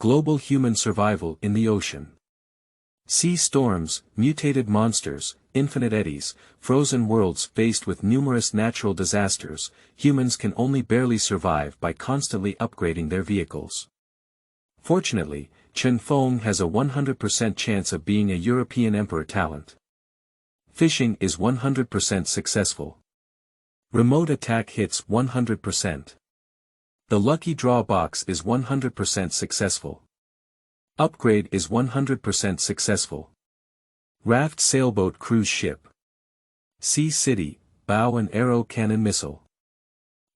Global human survival in the ocean. Sea storms, mutated monsters, infinite eddies, frozen worlds faced with numerous natural disasters, humans can only barely survive by constantly upgrading their vehicles. Fortunately, Chen Feng has a 100% chance of being a European Emperor talent. Fishing is 100% successful. Remote attack hits 100%. The lucky draw box is 100% successful. Upgrade is 100% successful. Raft sailboat cruise ship. Sea city, bow and arrow cannon missile.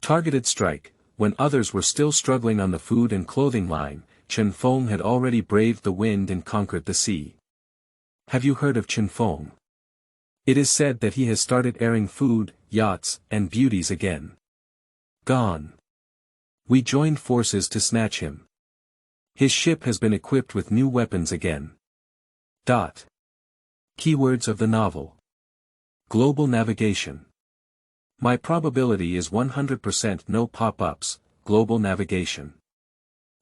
Targeted strike. When others were still struggling on the food and clothing line, Chen Feng had already braved the wind and conquered the sea. Have you heard of Chen Feng? It is said that he has started airing food, yachts, and beauties again. Gone. We joined forces to snatch him. His ship has been equipped with new weapons again. Keywords of the novel. Global navigation. My probability is 100% no pop-ups, global navigation.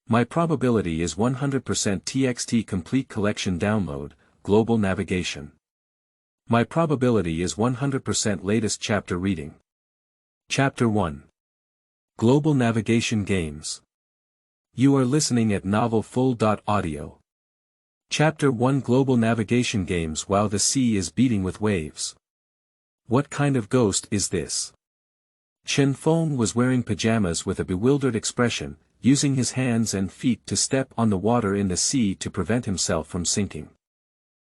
My probability is 100% TXT complete collection download, global navigation. My probability is 100% latest chapter reading. Chapter 1. Global navigation games. You are listening at novelfull.audio. Chapter 1 Global navigation games while the sea is beating with waves. What kind of ghost is this? Chen Feng was wearing pajamas with a bewildered expression, using his hands and feet to step on the water in the sea to prevent himself from sinking.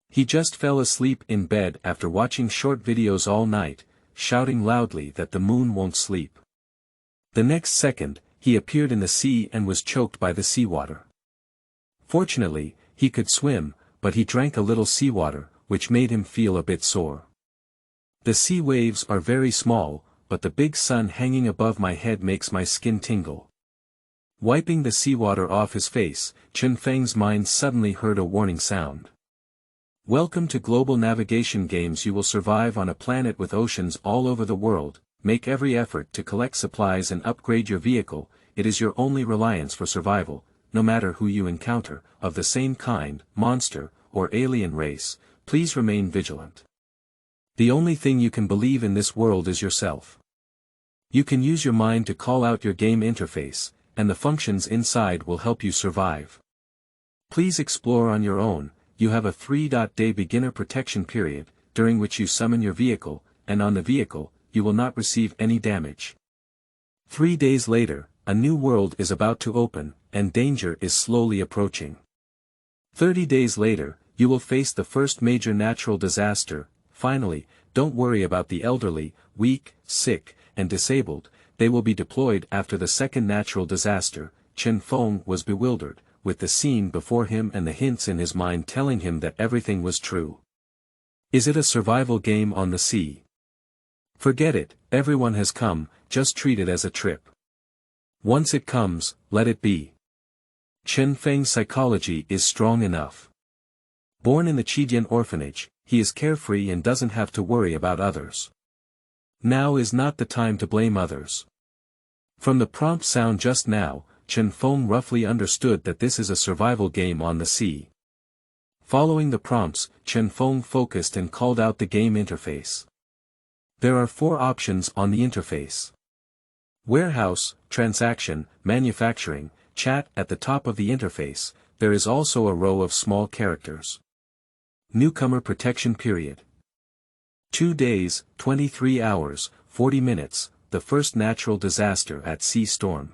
He just fell asleep in bed after watching short videos all night, shouting loudly that the moon won't sleep. The next second, he appeared in the sea and was choked by the seawater. Fortunately, he could swim, but he drank a little seawater, which made him feel a bit sore. The sea waves are very small, but the big sun hanging above my head makes my skin tingle. Wiping the seawater off his face, Chen Feng's mind suddenly heard a warning sound. Welcome to Global Navigation Games. You will survive on a planet with oceans all over the world. Make every effort to collect supplies and upgrade your vehicle. It is your only reliance for survival, no matter who you encounter, of the same kind, monster, or alien race. Please remain vigilant. The only thing you can believe in this world is yourself. You can use your mind to call out your game interface, and the functions inside will help you survive. Please explore on your own. You have a 3-day beginner protection period, during which you summon your vehicle, and on the vehicle, you will not receive any damage. 3 days later, a new world is about to open, and danger is slowly approaching. 30 days later, you will face the first major natural disaster. Finally, don't worry about the elderly, weak, sick, and disabled. They will be deployed after the second natural disaster. Chen Feng was bewildered, with the scene before him and the hints in his mind telling him that everything was true. Is it a survival game on the sea? Forget it, everyone has come, just treat it as a trip. Once it comes, let it be. Chen Feng's psychology is strong enough. Born in the Qidian orphanage, he is carefree and doesn't have to worry about others. Now is not the time to blame others. From the prompt sound just now, Chen Feng roughly understood that this is a survival game on the sea. Following the prompts, Chen Feng focused and called out the game interface. There are 4 options on the interface. Warehouse, transaction, manufacturing, chat. At the top of the interface, there is also a row of small characters. Newcomer protection period. 2 days, 23 hours, 40 minutes, the first natural disaster at sea storm.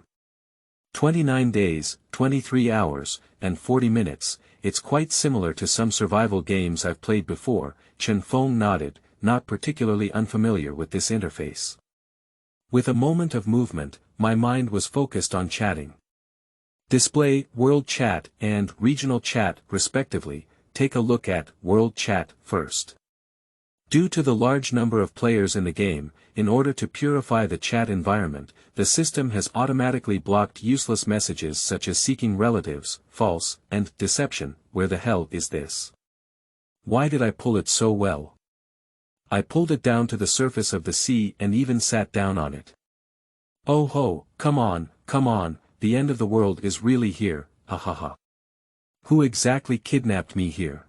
29 days, 23 hours, and 40 minutes, it's quite similar to some survival games I've played before. Chen Feng nodded, not particularly unfamiliar with this interface. With a moment of movement, my mind was focused on chatting. Display, World Chat, and Regional Chat, respectively. Take a look at World Chat first. Due to the large number of players in the game, in order to purify the chat environment, the system has automatically blocked useless messages such as seeking relatives, false, and deception. Where the hell is this? Why did I pull it so well? I pulled it down to the surface of the sea and even sat down on it. Oh ho, come on, the end of the world is really here, ha ha ha. Who exactly kidnapped me here?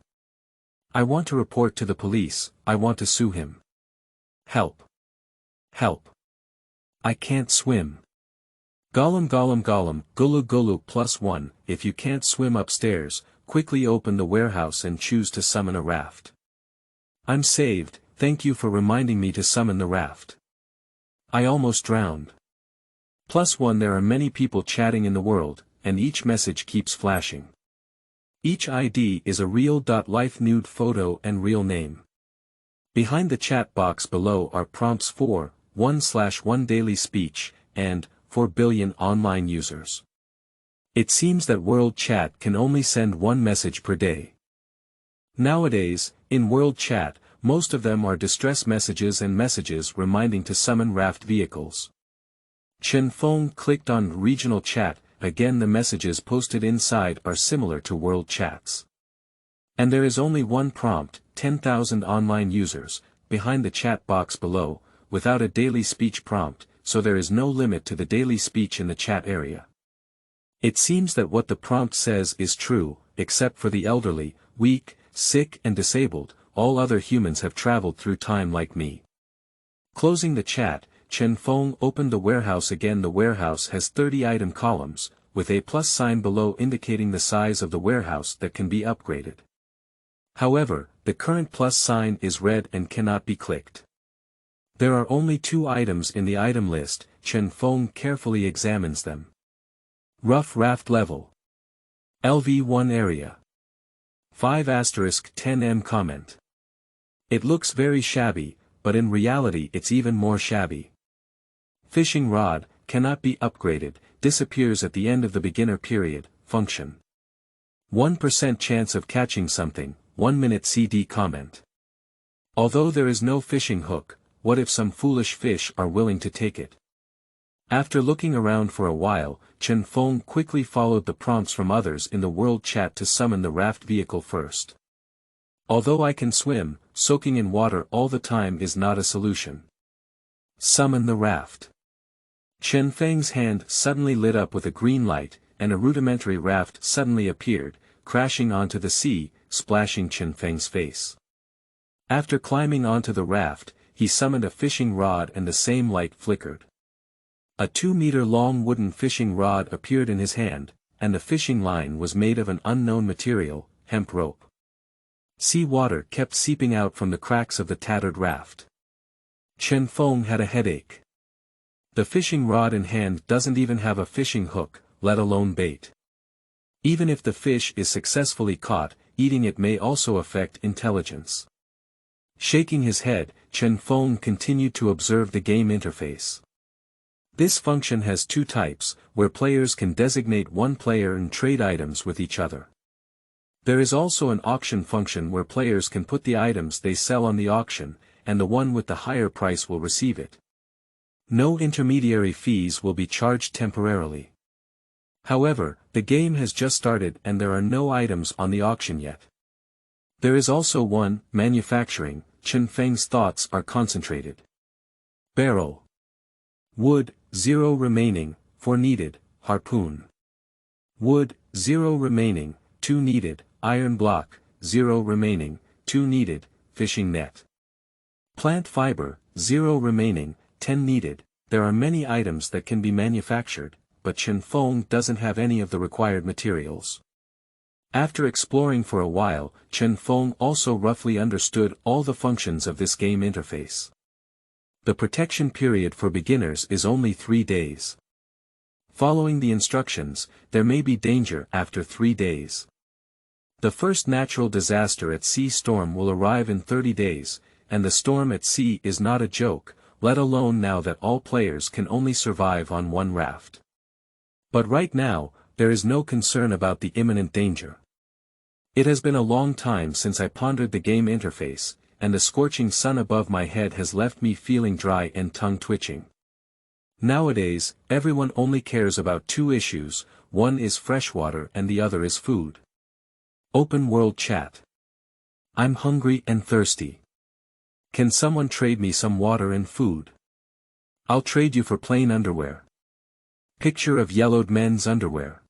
I want to report to the police, I want to sue him. Help. Help. I can't swim. Gollum Gollum Gollum, Gulu Gulu +1, if you can't swim upstairs, quickly open the warehouse and choose to summon a raft. I'm saved, thank you for reminding me to summon the raft. I almost drowned. +1 There are many people chatting in the world, and each message keeps flashing. Each ID is a real-life nude photo and real name. Behind the chat box below are prompts for 1/1 daily speech, and 4 billion online users. It seems that World Chat can only send one message per day. Nowadays, in World Chat, most of them are distress messages and messages reminding to summon raft vehicles. Chen Feng clicked on Regional Chat, again the messages posted inside are similar to World Chats. And there is only one prompt, 10,000 online users, behind the chat box below, without a daily speech prompt, so there is no limit to the daily speech in the chat area. It seems that what the prompt says is true, except for the elderly, weak, sick and disabled, all other humans have traveled through time like me. Closing the chat, Chen Feng opened the warehouse again. The warehouse has 30 item columns, with a plus sign below indicating the size of the warehouse that can be upgraded. However, the current plus sign is red and cannot be clicked. There are only 2 items in the item list. Chen Feng carefully examines them. Rough raft level. LV1 area. 5*10m comment. It looks very shabby, but in reality it's even more shabby. Fishing rod, cannot be upgraded, disappears at the end of the beginner period, function. 1% chance of catching something, 1 minute CD comment. Although there is no fishing hook, what if some foolish fish are willing to take it? After looking around for a while, Chen Feng quickly followed the prompts from others in the world chat to summon the raft vehicle first. Although I can swim, soaking in water all the time is not a solution. Summon the raft. Chen Feng's hand suddenly lit up with a green light, and a rudimentary raft suddenly appeared, crashing onto the sea, splashing Chen Feng's face. After climbing onto the raft, he summoned a fishing rod and the same light flickered. A 2-meter-long wooden fishing rod appeared in his hand, and the fishing line was made of an unknown material, hemp rope. Sea water kept seeping out from the cracks of the tattered raft. Chen Feng had a headache. The fishing rod in hand doesn't even have a fishing hook, let alone bait. Even if the fish is successfully caught, eating it may also affect intelligence. Shaking his head, Chen Feng continued to observe the game interface. This function has 2 types, where players can designate one player and trade items with each other. There is also an auction function where players can put the items they sell on the auction, and the one with the higher price will receive it. No intermediary fees will be charged temporarily. However, the game has just started and there are no items on the auction yet. There is also one, manufacturing. Chen Feng's thoughts are concentrated. Barrel. Wood, 0 remaining, 4 needed, harpoon. Wood, 0 remaining, 2 needed, iron block, 0 remaining, 2 needed, fishing net. Plant fiber, 0 remaining, 10 needed. There are many items that can be manufactured, but Chen Feng doesn't have any of the required materials. After exploring for a while, Chen Feng also roughly understood all the functions of this game interface. The protection period for beginners is only 3 days. Following the instructions, there may be danger after 3 days. The first natural disaster at sea storm will arrive in 30 days, and the storm at sea is not a joke, let alone now that all players can only survive on one raft. But right now, there is no concern about the imminent danger. It has been a long time since I pondered the game interface, and the scorching sun above my head has left me feeling dry and tongue twitching. Nowadays, everyone only cares about 2 issues, one is freshwater and the other is food. Open world chat. I'm hungry and thirsty. Can someone trade me some water and food? I'll trade you for plain underwear. Picture of yellowed men's underwear.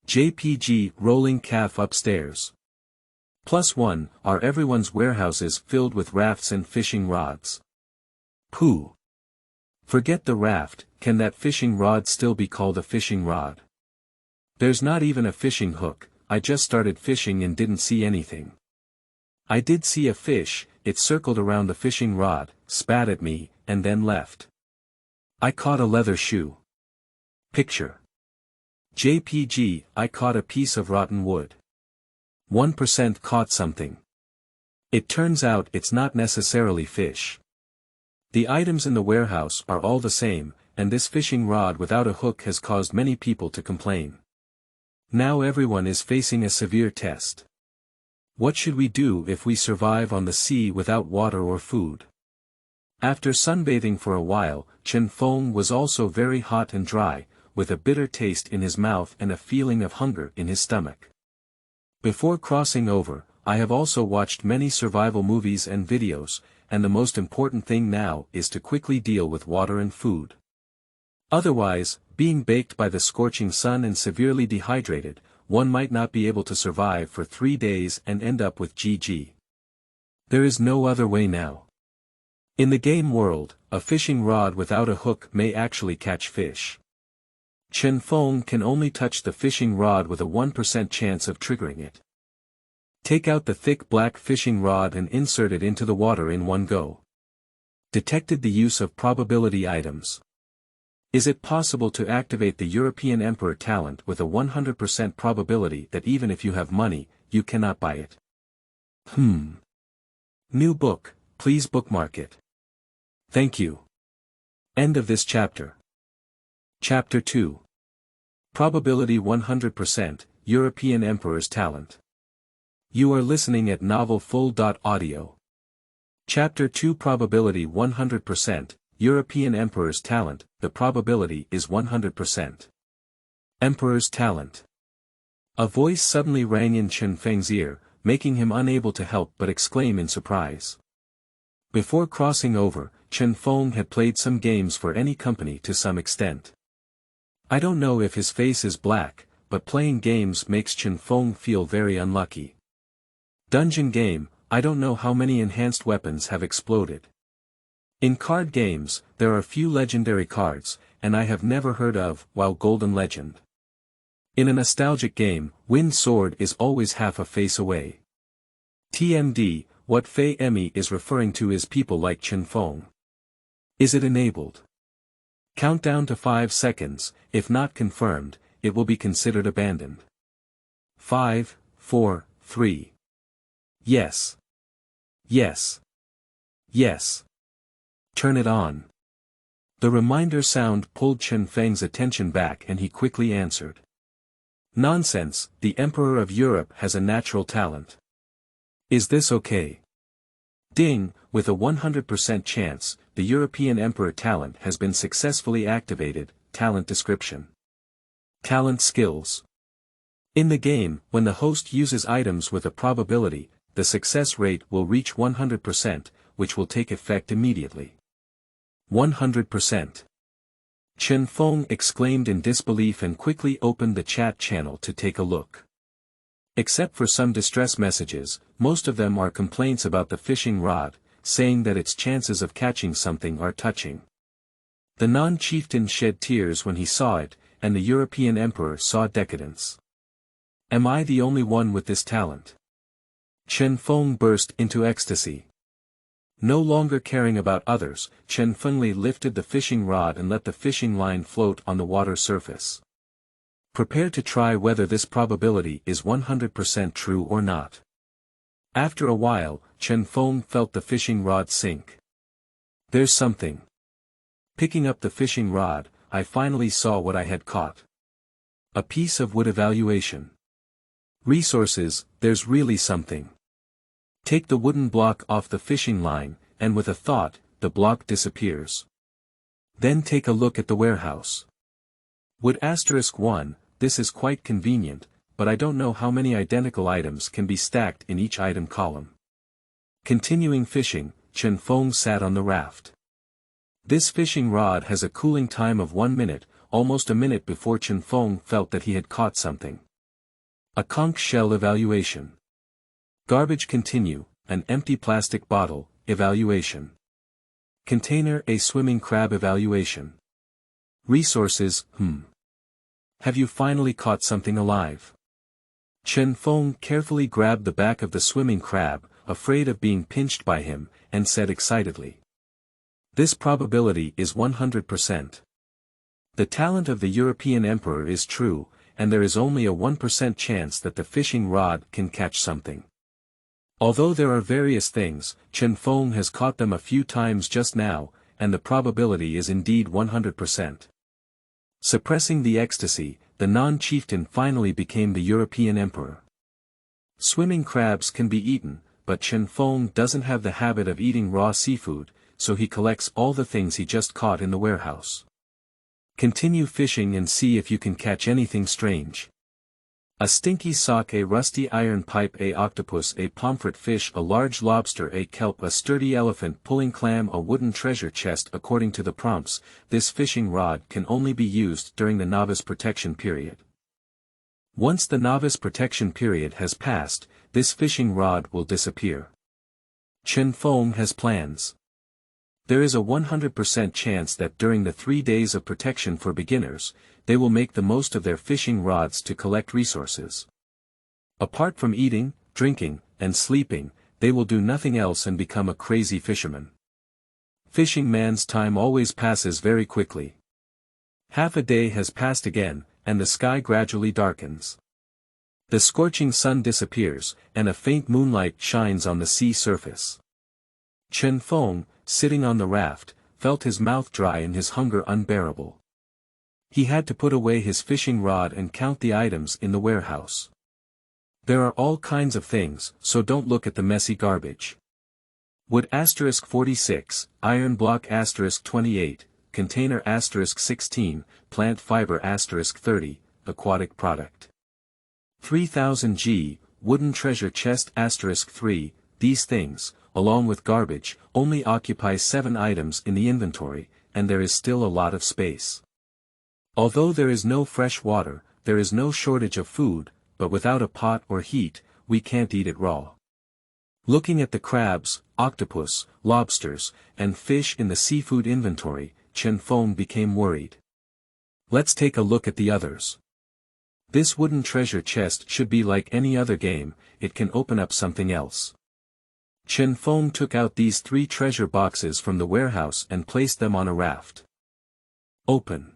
JPG rolling calf upstairs. +1, are everyone's warehouses filled with rafts and fishing rods? Pooh. Forget the raft, can that fishing rod still be called a fishing rod? There's not even a fishing hook, I just started fishing and didn't see anything. I did see a fish, it circled around the fishing rod, spat at me, and then left. I caught a leather shoe. Picture. JPG, I caught a piece of rotten wood. 1% caught something. It turns out it's not necessarily fish. The items in the warehouse are all the same, and this fishing rod without a hook has caused many people to complain. Now everyone is facing a severe test. What should we do if we survive on the sea without water or food? After sunbathing for a while, Chen Feng was also very hot and dry, with a bitter taste in his mouth and a feeling of hunger in his stomach. Before crossing over, I have also watched many survival movies and videos, and the most important thing now is to quickly deal with water and food. Otherwise, being baked by the scorching sun and severely dehydrated, one might not be able to survive for 3 days and end up with GG. There is no other way now. In the game world, a fishing rod without a hook may actually catch fish. Chen Feng can only touch the fishing rod with a 1% chance of triggering it. Take out the thick black fishing rod and insert it into the water in one go. Detected the use of probability items. Is it possible to activate the European Emperor talent with a 100% probability that even if you have money, you cannot buy it? New book, please bookmark it. Thank you. End of this chapter. Chapter 2. Probability 100%, European Emperor's talent. You are listening at novelfull.audio. Chapter 2 Probability 100%, European Emperor's talent, the probability is 100%. Emperor's talent. A voice suddenly rang in Chen Feng's ear, making him unable to help but exclaim in surprise. Before crossing over, Chen Feng had played some games for any company to some extent. I don't know if his face is black, but playing games makes Chen Feng feel very unlucky. Dungeon game, I don't know how many enhanced weapons have exploded. In card games, there are few legendary cards, and I have never heard of Wild Golden Legend. In a nostalgic game, Wind Sword is always half a face away. TMD, what Fei Emi is referring to is people like Chen Feng. Is it enabled? Countdown to 5 seconds, if not confirmed, it will be considered abandoned. 5, 4, 3. Yes. Yes. Yes. Turn it on. The reminder sound pulled Chen Feng's attention back and he quickly answered. Nonsense, the Emperor of Europe has a natural talent. Is this okay? Ding, with a 100% chance, the European Emperor talent has been successfully activated. Talent description. Talent skills. In the game, when the host uses items with a probability, the success rate will reach 100%, which will take effect immediately. 100%. Chen Feng exclaimed in disbelief and quickly opened the chat channel to take a look. Except for some distress messages, most of them are complaints about the fishing rod, saying that its chances of catching something are touching. The non-chieftain shed tears when he saw it, and the European Emperor saw decadence. Am I the only one with this talent? Chen Feng burst into ecstasy. No longer caring about others, Chen Fengli lifted the fishing rod and let the fishing line float on the water surface. Prepare to try whether this probability is 100% true or not. After a while, Chen Feng felt the fishing rod sink. There's something. Picking up the fishing rod, I finally saw what I had caught. A piece of wood evaluation. Resources, there's really something. Take the wooden block off the fishing line, and with a thought, the block disappears. Then take a look at the warehouse. Wood *1, this is quite convenient, but I don't know how many identical items can be stacked in each item column. Continuing fishing, Chen Feng sat on the raft. This fishing rod has a cooling time of 1 minute, almost a minute before Chen Feng felt that he had caught something. A conch shell evaluation. Garbage continue, an empty plastic bottle, evaluation. Container a swimming crab evaluation. Resources, Have you finally caught something alive? Chen Feng carefully grabbed the back of the swimming crab, afraid of being pinched by him, and said excitedly. This probability is 100%. The talent of the European emperor is true, and there is only a 1% chance that the fishing rod can catch something. Although there are various things, Chen Feng has caught them a few times just now, and the probability is indeed 100%. Suppressing the ecstasy, the non-chieftain finally became the European emperor. Swimming crabs can be eaten, but Chen Feng doesn't have the habit of eating raw seafood, so he collects all the things he just caught in the warehouse. Continue fishing and see if you can catch anything strange. A stinky sock, a rusty iron pipe, a octopus, a pomfret fish, a large lobster, a kelp, a sturdy elephant pulling clam, a wooden treasure chest. According to the prompts, this fishing rod can only be used during the novice protection period. Once the novice protection period has passed, this fishing rod will disappear. Chen Feng has plans. There is a 100% chance that during the 3 days of protection for beginners, they will make the most of their fishing rods to collect resources. Apart from eating, drinking, and sleeping, they will do nothing else and become a crazy fisherman. Fishing man's time always passes very quickly. Half a day has passed again, and the sky gradually darkens. The scorching sun disappears, and a faint moonlight shines on the sea surface. Chen Feng, sitting on the raft, felt his mouth dry and his hunger unbearable. He had to put away his fishing rod and count the items in the warehouse. There are all kinds of things, so don't look at the messy garbage. Wood *46, iron block *28, container *16, plant fiber *30, aquatic product. 3000 G, wooden treasure chest *3, these things, along with garbage, only occupy 7 items in the inventory, and there is still a lot of space. Although there is no fresh water, there is no shortage of food, but without a pot or heat, we can't eat it raw. Looking at the crabs, octopus, lobsters, and fish in the seafood inventory, Chen Feng became worried. Let's take a look at the others. This wooden treasure chest should be like any other game, it can open up something else. Chen Feng took out these 3 treasure boxes from the warehouse and placed them on a raft. Open.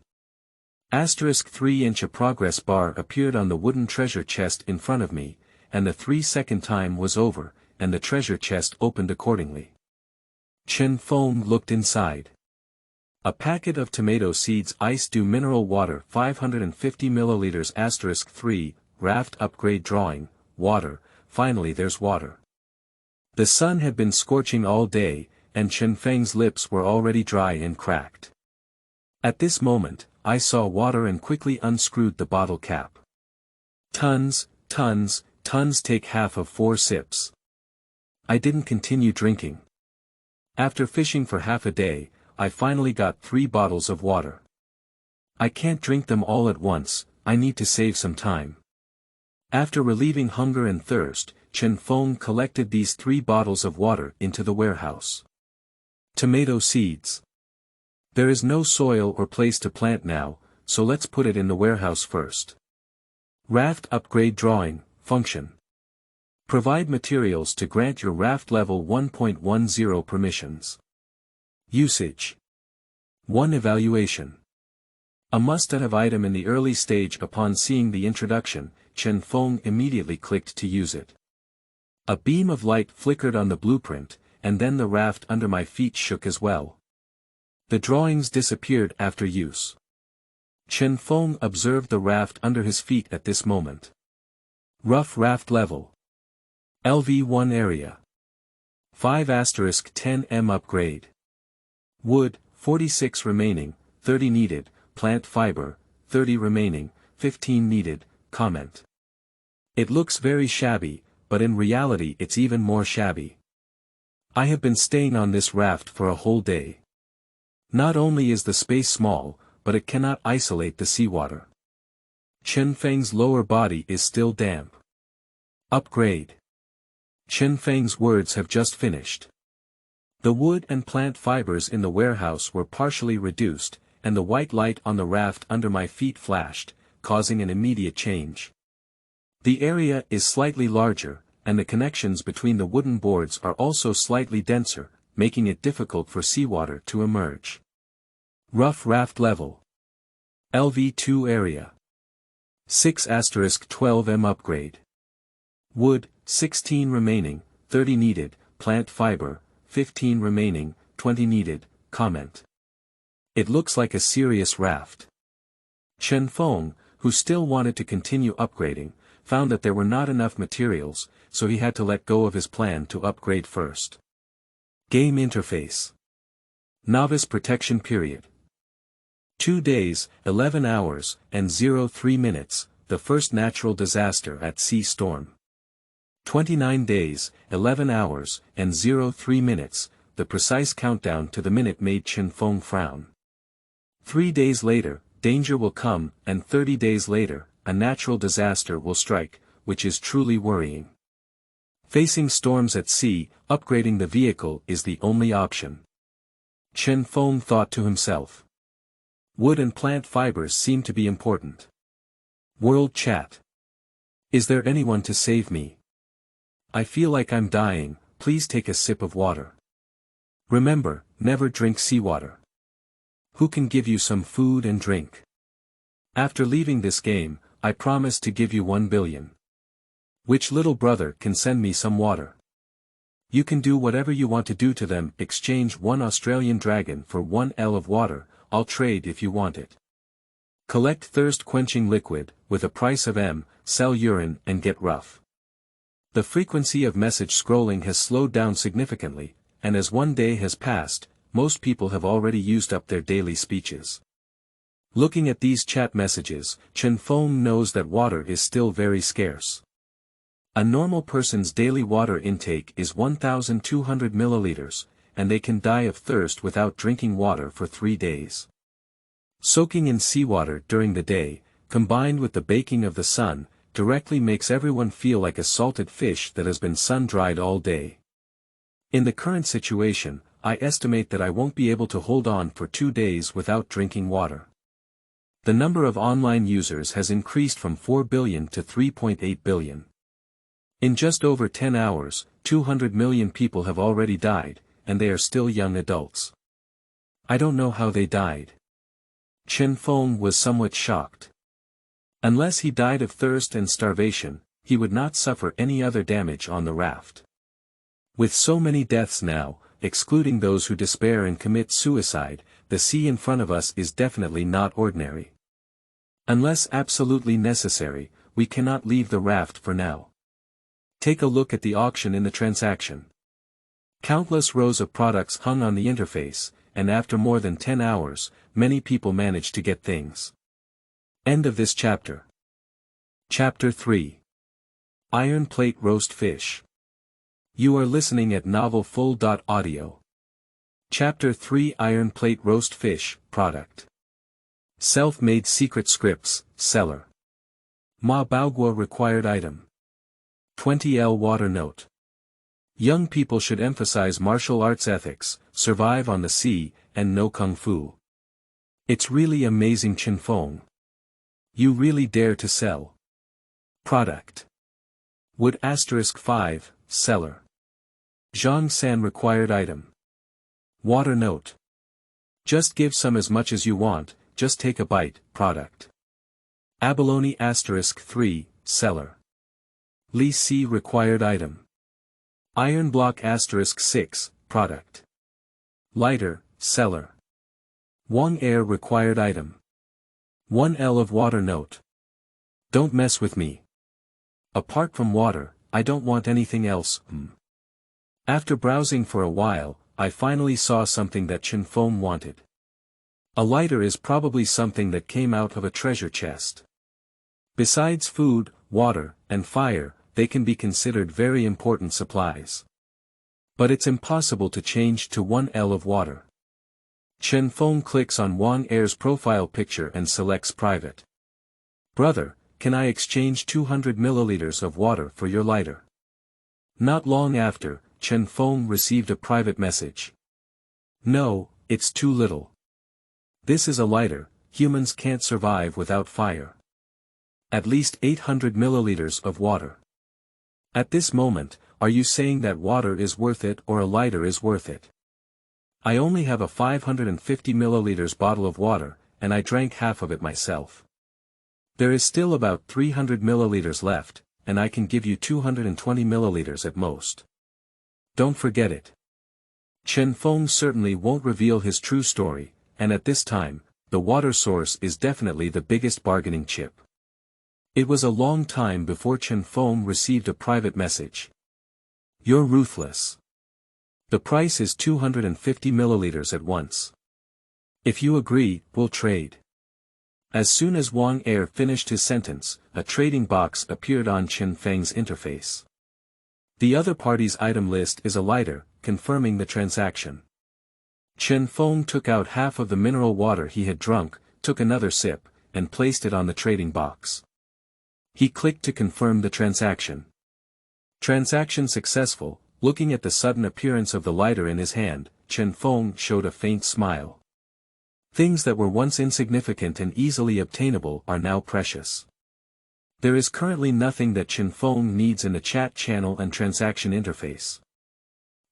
*3" a progress bar appeared on the wooden treasure chest in front of me, and the 3-second time was over, and the treasure chest opened accordingly. Chen Feng looked inside. A packet of tomato seeds ice dew mineral water 550 milliliters *3, raft upgrade drawing, water, finally there's water. The sun had been scorching all day, and Chen Feng's lips were already dry and cracked. At this moment, I saw water and quickly unscrewed the bottle cap. Tons take half of 4 sips. I didn't continue drinking. After fishing for half a day, I finally got 3 bottles of water. I can't drink them all at once, I need to save some time. After relieving hunger and thirst, Chen Feng collected these 3 bottles of water into the warehouse. Tomato seeds. There is no soil or place to plant now, so let's put it in the warehouse first. Raft upgrade drawing, function. Provide materials to grant your raft level 1.10 permissions. Usage. 1 Evaluation. A must-have item in the early stage. Upon seeing the introduction, Chen Feng immediately clicked to use it. A beam of light flickered on the blueprint, and then the raft under my feet shook as well. The drawings disappeared after use. Chen Feng observed the raft under his feet at this moment. Rough raft level. LV1 area. 5*10 upgrade. Wood, 46 remaining, 30 needed, plant fiber, 30 remaining, 15 needed, comment. It looks very shabby, but in reality it's even more shabby. I have been staying on this raft for a whole day. Not only is the space small, but it cannot isolate the seawater. Chen Feng's lower body is still damp. Upgrade. Chen Feng's words have just finished. The wood and plant fibers in the warehouse were partially reduced, and the white light on the raft under my feet flashed, causing an immediate change. The area is slightly larger, and the connections between the wooden boards are also slightly denser, making it difficult for seawater to emerge. Rough raft level. LV2 area. 6*12M upgrade. Wood, 16 remaining, 30 needed, plant fiber, 15 remaining, 20 needed, comment. It looks like a serious raft. Chen Feng, who still wanted to continue upgrading, found that there were not enough materials, so he had to let go of his plan to upgrade first. Game interface. Novice protection period. 2 days, 11 hours, and 03 minutes, the first natural disaster at sea storm. 29 days, 11 hours, and 03 minutes, the precise countdown to the minute made Chen Feng frown. 3 days later, danger will come, and 30 days later, a natural disaster will strike, which is truly worrying. Facing storms at sea, upgrading the vehicle is the only option. Chen Feng thought to himself. Wood and plant fibers seem to be important. World chat. Is there anyone to save me? I feel like I'm dying, please take a sip of water. Remember, never drink seawater. Who can give you some food and drink? After leaving this game, I promise to give you 1 billion. Which little brother can send me some water? You can do whatever you want to do to them, exchange 1 Australian dragon for 1 L of water, I'll trade if you want it. Collect thirst-quenching liquid, with a price of M, sell urine and get rough. The frequency of message scrolling has slowed down significantly, and as 1 day has passed, most people have already used up their daily speeches. Looking at these chat messages, Chen Feng knows that water is still very scarce. A normal person's daily water intake is 1,200 milliliters, and they can die of thirst without drinking water for 3 days. Soaking in seawater during the day, combined with the baking of the sun, directly makes everyone feel like a salted fish that has been sun-dried all day. In the current situation, I estimate that I won't be able to hold on for 2 days without drinking water. The number of online users has increased from 4 billion to 3.8 billion. In just over 10 hours, 200 million people have already died, and they are still young adults. I don't know how they died. Chen Feng was somewhat shocked. Unless he died of thirst and starvation, he would not suffer any other damage on the raft. With so many deaths now, excluding those who despair and commit suicide, the sea in front of us is definitely not ordinary. Unless absolutely necessary, we cannot leave the raft for now. Take a look at the auction in the transaction. Countless rows of products hung on the interface, and after more than 10 hours, many people managed to get things. End of this chapter. Chapter 3. Iron Plate Roast Fish. You are listening at novelfull.audio. Chapter 3 Iron Plate Roast Fish, Product. Self-made secret scripts, seller. Ma Baogua required item. 20L water note. Young people should emphasize martial arts ethics, survive on the sea, and know kung fu. It's really amazing, Chen Feng. You really dare to sell. Product. Wood *5, seller. Zhang San required item. Water note. Just give some as much as you want, just take a bite, product. Abalone *3, seller. Li Si required item. Iron block *6, product. Lighter, seller. Wang Air required item. 1 L of water note. Don't mess with me. Apart from water, I don't want anything else. After browsing for a while, I finally saw something that Chen Feng wanted. A lighter is probably something that came out of a treasure chest. Besides food, water, and fire, they can be considered very important supplies. But it's impossible to change to 1 L of water. Chen Feng clicks on Wang Air's profile picture and selects private. Brother, can I exchange 200 milliliters of water for your lighter? Not long after, Chen Feng received a private message. No, it's too little. This is a lighter, humans can't survive without fire. At least 800 milliliters of water. At this moment, are you saying that water is worth it or a lighter is worth it? I only have a 550 milliliters bottle of water, and I drank half of it myself. There is still about 300 milliliters left, and I can give you 220 milliliters at most. Don't forget it. Chen Feng certainly won't reveal his true story, and at this time, the water source is definitely the biggest bargaining chip. It was a long time before Chen Feng received a private message. You're ruthless. The price is 250 milliliters at once. If you agree, we'll trade. As soon as Wang Er finished his sentence, a trading box appeared on Chen Feng's interface. The other party's item list is a lighter, confirming the transaction. Chen Feng took out half of the mineral water he had drunk, took another sip, and placed it on the trading box. He clicked to confirm the transaction. Transaction successful. Looking at the sudden appearance of the lighter in his hand, Chen Feng showed a faint smile. Things that were once insignificant and easily obtainable are now precious. There is currently nothing that Chen Feng needs in the chat channel and transaction interface.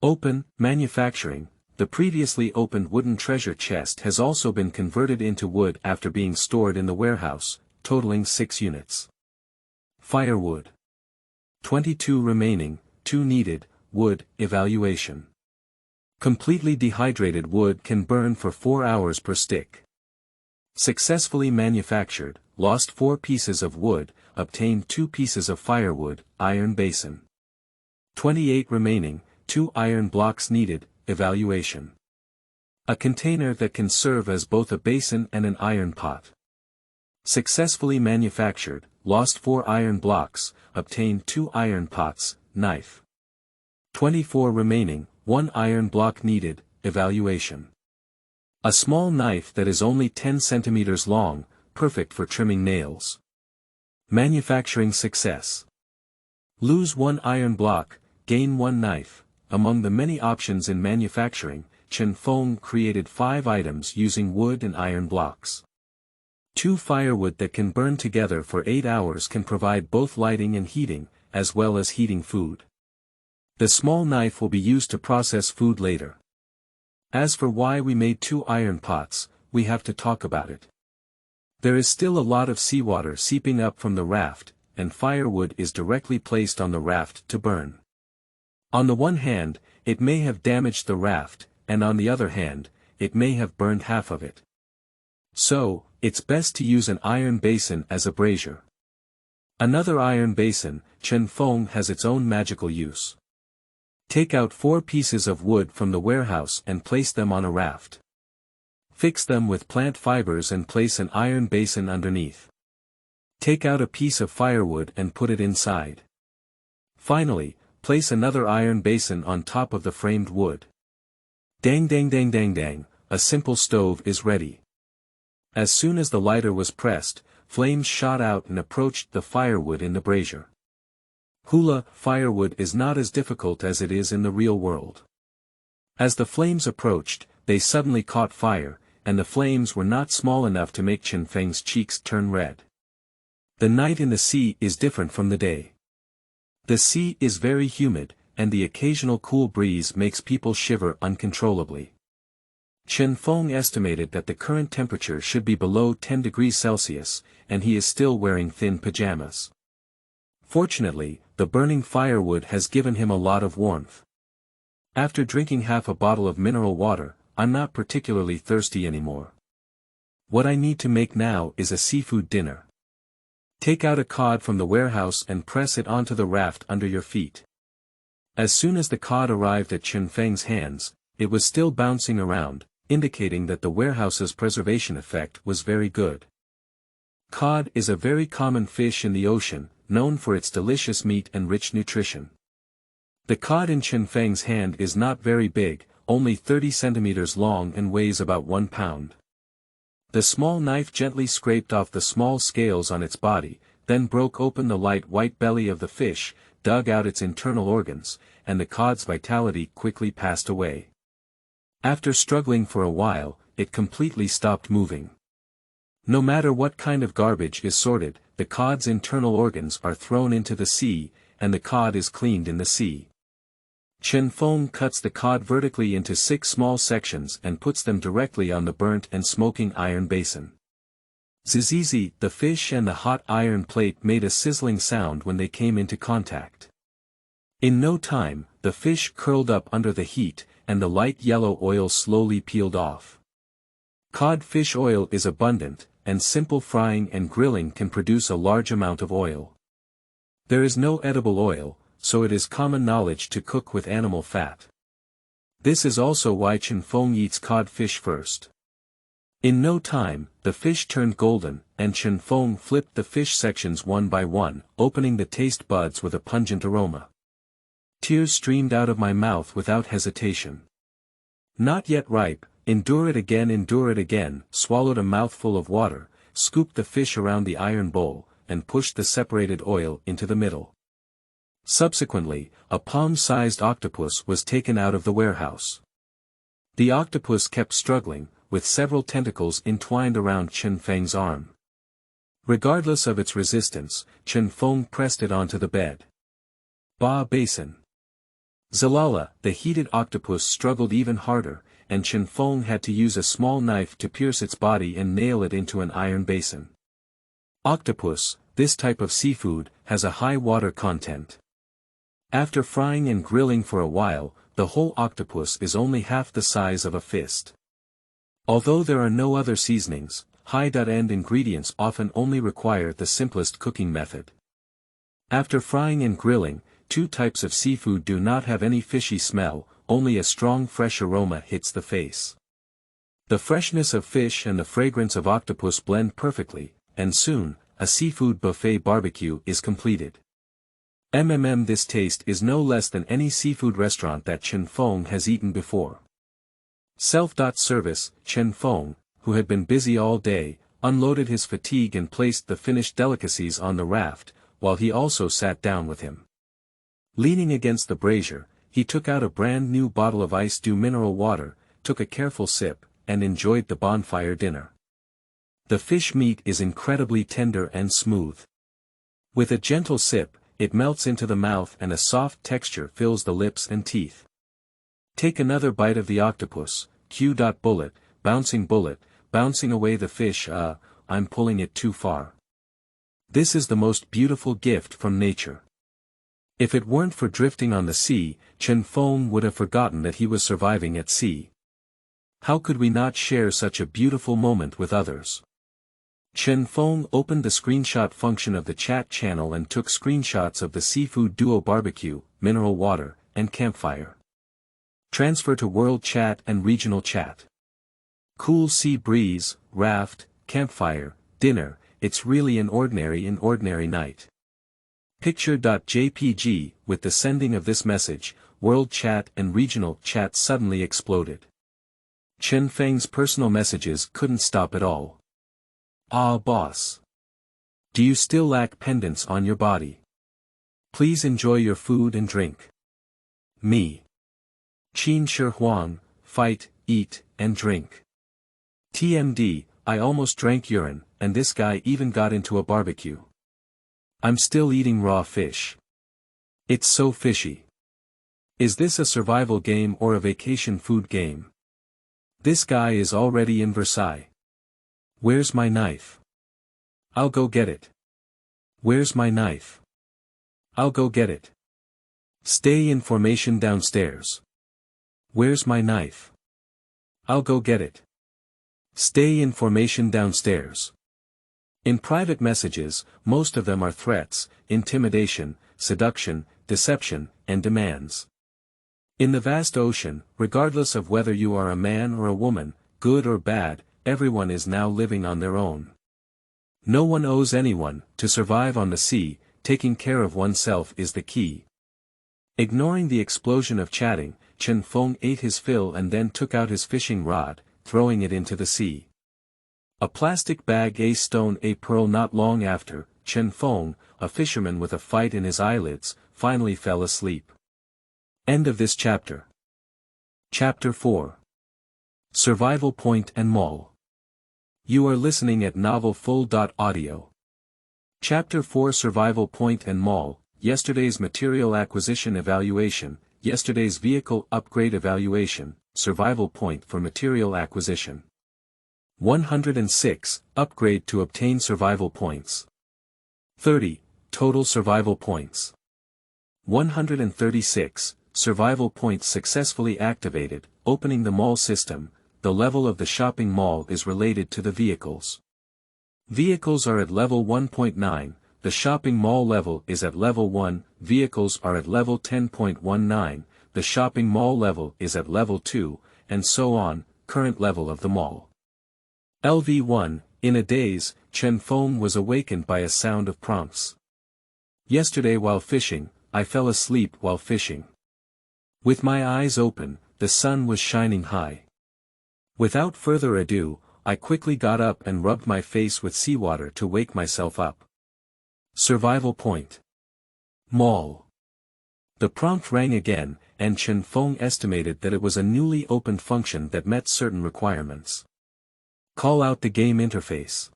Open, manufacturing. The previously opened wooden treasure chest has also been converted into wood after being stored in the warehouse, totaling 6 units. Firewood. 22 remaining, 2 needed, wood, evaluation. Completely dehydrated wood can burn for 4 hours per stick. Successfully manufactured, lost 4 pieces of wood, obtained 2 pieces of firewood, iron basin. 28 remaining, 2 iron blocks needed, evaluation. A container that can serve as both a basin and an iron pot. Successfully manufactured, lost 4 iron blocks, obtained 2 iron pots, knife. 24 remaining, 1 iron block needed, evaluation. A small knife that is only 10 centimeters long, perfect for trimming nails. Manufacturing success. Lose 1 iron block, gain 1 knife. Among the many options in manufacturing, Chen Feng created 5 items using wood and iron blocks. 2 firewood that can burn together for 8 hours can provide both lighting and heating, as well as heating food. The small knife will be used to process food later. As for why we made 2 iron pots, we have to talk about it. There is still a lot of seawater seeping up from the raft, and firewood is directly placed on the raft to burn. On the one hand, it may have damaged the raft, and on the other hand, it may have burned half of it. So, it's best to use an iron basin as a brazier. Another iron basin, Chen Feng, has its own magical use. Take out 4 pieces of wood from the warehouse and place them on a raft. Fix them with plant fibers and place an iron basin underneath. Take out a piece of firewood and put it inside. Finally, place another iron basin on top of the framed wood. Dang dang dang dang dang, a simple stove is ready. As soon as the lighter was pressed, flames shot out and approached the firewood in the brazier. Hula, firewood is not as difficult as it is in the real world. As the flames approached, they suddenly caught fire, and the flames were not small enough to make Chen Feng's cheeks turn red. The night in the sea is different from the day. The sea is very humid, and the occasional cool breeze makes people shiver uncontrollably. Chen Feng estimated that the current temperature should be below 10 degrees Celsius, and he is still wearing thin pajamas. Fortunately, the burning firewood has given him a lot of warmth. After drinking half a bottle of mineral water, I'm not particularly thirsty anymore. What I need to make now is a seafood dinner. Take out a cod from the warehouse and press it onto the raft under your feet. As soon as the cod arrived at Chen Feng's hands, it was still bouncing around, indicating that the warehouse's preservation effect was very good. Cod is a very common fish in the ocean, known for its delicious meat and rich nutrition. The cod in Chen Feng's hand is not very big, only 30 centimeters long and weighs about 1 pound. The small knife gently scraped off the small scales on its body, then broke open the light white belly of the fish, dug out its internal organs, and the cod's vitality quickly passed away. After struggling for a while, it completely stopped moving. No matter what kind of garbage is sorted, the cod's internal organs are thrown into the sea, and the cod is cleaned in the sea. Chen Feng cuts the cod vertically into 6 small sections and puts them directly on the burnt and smoking iron basin. Zizizi, the fish and the hot iron plate made a sizzling sound when they came into contact. In no time, the fish curled up under the heat, and the light yellow oil slowly peeled off. Cod fish oil is abundant, and simple frying and grilling can produce a large amount of oil. There is no edible oil, so it is common knowledge to cook with animal fat. This is also why Chen Feng eats cod fish first. In no time, the fish turned golden, and Chen Feng flipped the fish sections one by one, opening the taste buds with a pungent aroma. Tears streamed out of my mouth without hesitation. Not yet ripe, endure it again, swallowed a mouthful of water, scooped the fish around the iron bowl, and pushed the separated oil into the middle. Subsequently, a palm-sized octopus was taken out of the warehouse. The octopus kept struggling, with several tentacles entwined around Chen Feng's arm. Regardless of its resistance, Chen Feng pressed it onto the bed. Ba basin. Zalala, the heated octopus struggled even harder, and Chen Feng had to use a small knife to pierce its body and nail it into an iron basin. Octopus, this type of seafood, has a high water content. After frying and grilling for a while, the whole octopus is only half the size of a fist. Although there are no other seasonings, high-end ingredients often only require the simplest cooking method. After frying and grilling, 2 types of seafood do not have any fishy smell, only a strong fresh aroma hits the face. The freshness of fish and the fragrance of octopus blend perfectly, and soon, a seafood buffet barbecue is completed. This taste is no less than any seafood restaurant that Chen Feng has eaten before. Self-service, Chen Feng, who had been busy all day, unloaded his fatigue and placed the finished delicacies on the raft, while he also sat down with him. Leaning against the brazier, he took out a brand new bottle of ice-dew mineral water, took a careful sip, and enjoyed the bonfire dinner. The fish meat is incredibly tender and smooth. With a gentle sip, it melts into the mouth and a soft texture fills the lips and teeth. Take another bite of the octopus, bullet, bouncing away the fish. I'm pulling it too far. This is the most beautiful gift from nature. If it weren't for drifting on the sea, Chen Feng would have forgotten that he was surviving at sea. How could we not share such a beautiful moment with others? Chen Feng opened the screenshot function of the chat channel and took screenshots of the seafood duo barbecue, mineral water, and campfire. Transfer to world chat and regional chat. Cool sea breeze, raft, campfire, dinner, it's really an ordinary night. Picture.jpg, with the sending of this message, world chat and regional chat suddenly exploded. Chen Feng's personal messages couldn't stop at all. Ah boss. Do you still lack pendants on your body? Please enjoy your food and drink. Me. Qin Shi Huang, fight, eat, and drink. TMD, I almost drank urine, and this guy even got into a barbecue. I'm still eating raw fish. It's so fishy. Is this a survival game or a vacation food game? This guy is already in Versailles. Where's my knife? I'll go get it. Where's my knife? I'll go get it. Stay in formation downstairs. Where's my knife? I'll go get it. Stay in formation downstairs. In private messages, most of them are threats, intimidation, seduction, deception, and demands. In the vast ocean, regardless of whether you are a man or a woman, good or bad, everyone is now living on their own. No one owes anyone. To survive on the sea, taking care of oneself is the key. Ignoring the explosion of chatting, Chen Feng ate his fill and then took out his fishing rod, throwing it into the sea. A plastic bag, a stone, a pearl. Not long after, Chen Feng, a fisherman with a fight in his eyelids, finally fell asleep. End of this chapter. Chapter 4. Survival Point and Mall. You are listening at novelfull.audio. Chapter 4 Survival Point and Mall, yesterday's material acquisition evaluation, yesterday's vehicle upgrade evaluation, survival point for material acquisition. 106, upgrade to obtain survival points. 30, total survival points. 136, survival points successfully activated, opening the mall system. The level of the shopping mall is related to the vehicles. Vehicles are at level 1.9, the shopping mall level is at level 1, vehicles are at level 10.19, the shopping mall level is at level 2, and so on, current level of the mall. LV1, in a daze, Chen Feng was awakened by a sound of prompts. Yesterday while fishing, I fell asleep while fishing. With my eyes open, the sun was shining high. Without further ado, I quickly got up and rubbed my face with seawater to wake myself up. Survival point. Mall. The prompt rang again, and Chen Feng estimated that it was a newly opened function that met certain requirements. Call out the game interface.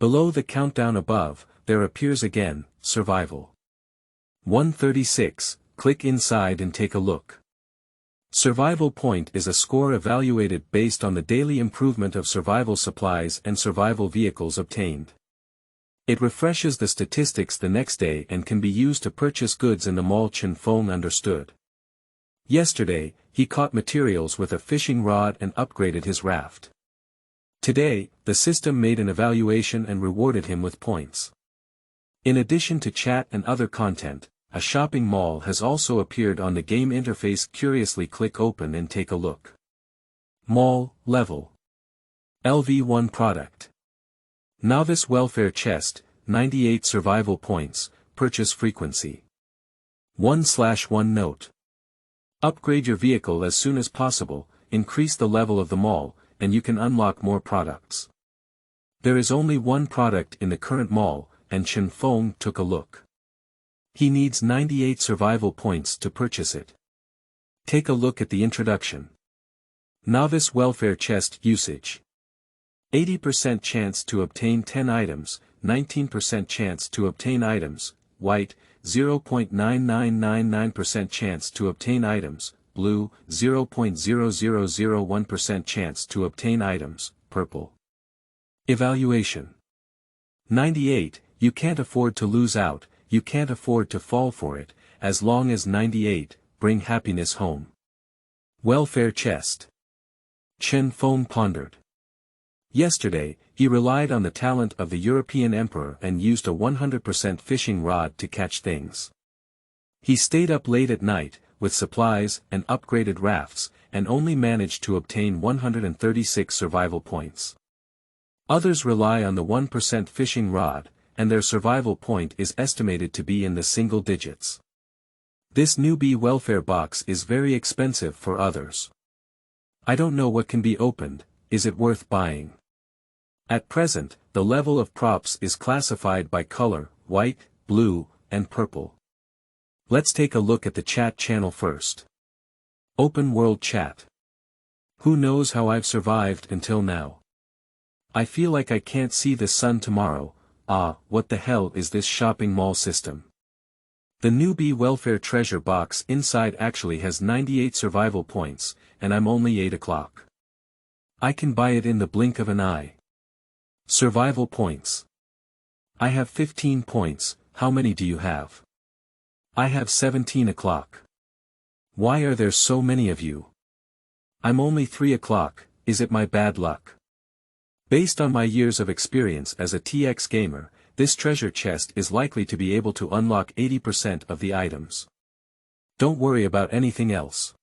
Below the countdown above, there appears again, Survival. 136, click inside and take a look. Survival point is a score evaluated based on the daily improvement of survival supplies and survival vehicles obtained. It refreshes the statistics the next day and can be used to purchase goods in the mall. Chen Feng understood. Yesterday, he caught materials with a fishing rod and upgraded his raft. Today, the system made an evaluation and rewarded him with points. In addition to chat and other content, a shopping mall has also appeared on the game interface. Curiously click open and take a look. Mall, level. LV1 product. Novice welfare chest, 98 survival points, purchase frequency. 1/1 note. Upgrade your vehicle as soon as possible, increase the level of the mall, and you can unlock more products. There is only one product in the current mall, and Chen Feng took a look. He needs 98 survival points to purchase it. Take a look at the introduction. Novice welfare chest usage. 80% chance to obtain 10 items, 19% chance to obtain items, white, 0.9999% chance to obtain items, blue, 0.0001% chance to obtain items, purple. Evaluation. 98, you can't afford to lose out, you can't afford to fall for it, as long as 98, bring happiness home. Welfare chest. Chen Feng pondered. Yesterday, he relied on the talent of the European emperor and used a 100% fishing rod to catch things. He stayed up late at night, with supplies and upgraded rafts, and only managed to obtain 136 survival points. Others rely on the 1% fishing rod, and their survival point is estimated to be in the single digits. This newbie welfare box is very expensive for others. I don't know what can be opened, is it worth buying? At present, the level of props is classified by color, white, blue, and purple. Let's take a look at the chat channel first. Open World Chat. Who knows how I've survived until now? I feel like I can't see the sun tomorrow. What the hell is this shopping mall system? The newbie welfare treasure box inside actually has 98 survival points, and I'm only 8 o'clock. I can buy it in the blink of an eye. Survival points. I have 15 points, how many do you have? I have 17 o'clock. Why are there so many of you? I'm only 3 o'clock, is it my bad luck? Based on my years of experience as a TX gamer, this treasure chest is likely to be able to unlock 80% of the items. Don't worry about anything else.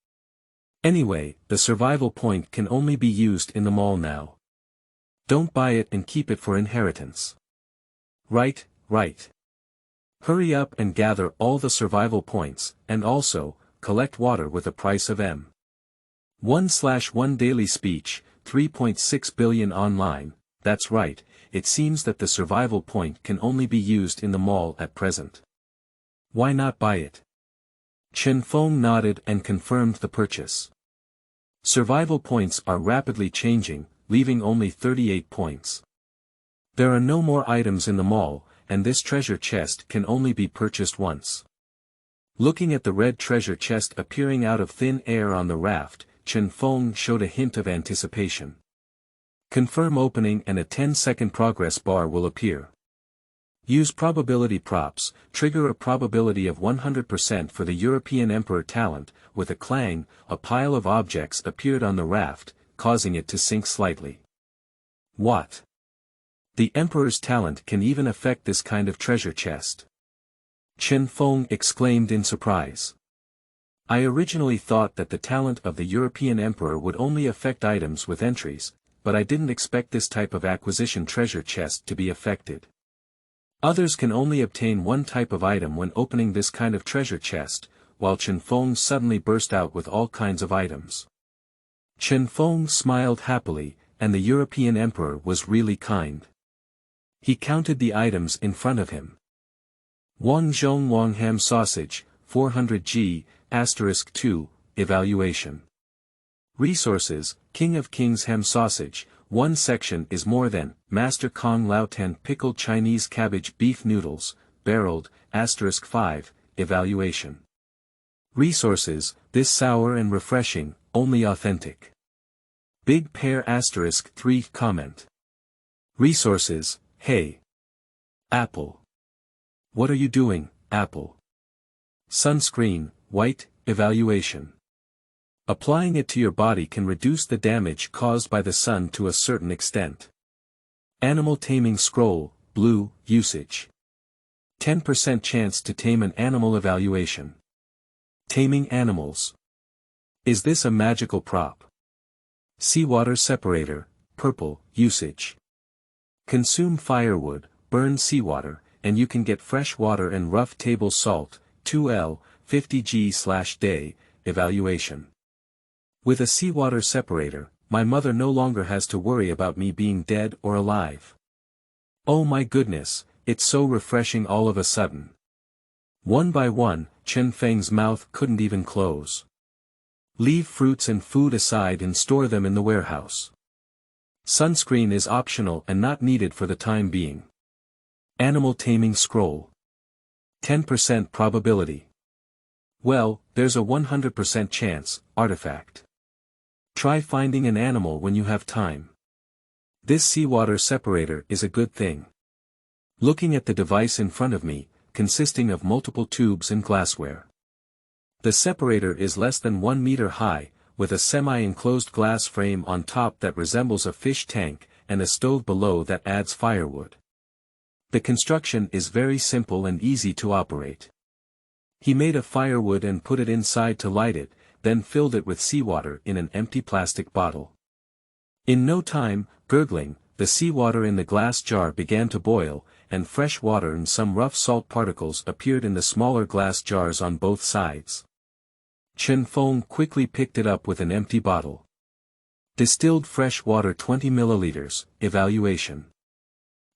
Anyway, the survival point can only be used in the mall now. Don't buy it and keep it for inheritance. Right. Hurry up and gather all the survival points, and also, collect water with a price of M. 1/1 daily speech, 3.6 billion online, that's right, it seems that the survival point can only be used in the mall at present. Why not buy it? Chen Feng nodded and confirmed the purchase. Survival points are rapidly changing, leaving only 38 points. There are no more items in the mall, and this treasure chest can only be purchased once. Looking at the red treasure chest appearing out of thin air on the raft, Chen Feng showed a hint of anticipation. Confirm opening and a 10-second progress bar will appear. Use probability props, trigger a probability of 100% for the European Emperor talent. With a clang, a pile of objects appeared on the raft, causing it to sink slightly. What? The Emperor's talent can even affect this kind of treasure chest. Chen Feng exclaimed in surprise. I originally thought that the talent of the European Emperor would only affect items with entries, but I didn't expect this type of acquisition treasure chest to be affected. Others can only obtain one type of item when opening this kind of treasure chest, while Chen Feng suddenly burst out with all kinds of items. Chen Feng smiled happily, and the European Emperor was really kind. He counted the items in front of him. Wangzhong Wang ham sausage, 400G, *2, evaluation. Resources, King of Kings ham sausage, 1 section is more than, Master Kong Lao 10 pickled Chinese cabbage beef noodles, barreled, *5, evaluation. Resources, this sour and refreshing, only authentic. Big pear *3 comment. Resources, hey. Apple. What are you doing, Apple? Sunscreen, white, evaluation. Applying it to your body can reduce the damage caused by the sun to a certain extent. Animal taming scroll, blue, usage. 10% chance to tame an animal evaluation. Taming animals. Is this a magical prop? Seawater separator, purple, usage. Consume firewood, burn seawater, and you can get fresh water and rough table salt, 2L, 50G/day, evaluation. With a seawater separator, my mother no longer has to worry about me being dead or alive. Oh my goodness, it's so refreshing all of a sudden. One by one, Chen Feng's mouth couldn't even close. Leave fruits and food aside and store them in the warehouse. Sunscreen is optional and not needed for the time being. Animal taming scroll. 10% probability. Well, there's a 100% chance, artifact. Try finding an animal when you have time. This seawater separator is a good thing. Looking at the device in front of me, consisting of multiple tubes and glassware. The separator is less than 1 meter high, with a semi-enclosed glass frame on top that resembles a fish tank, and a stove below that adds firewood. The construction is very simple and easy to operate. He made a firewood and put it inside to light it, then filled it with seawater in an empty plastic bottle. In no time, gurgling, the seawater in the glass jar began to boil, and fresh water and some rough salt particles appeared in the smaller glass jars on both sides. Chen Feng quickly picked it up with an empty bottle. Distilled fresh water 20 milliliters, evaluation.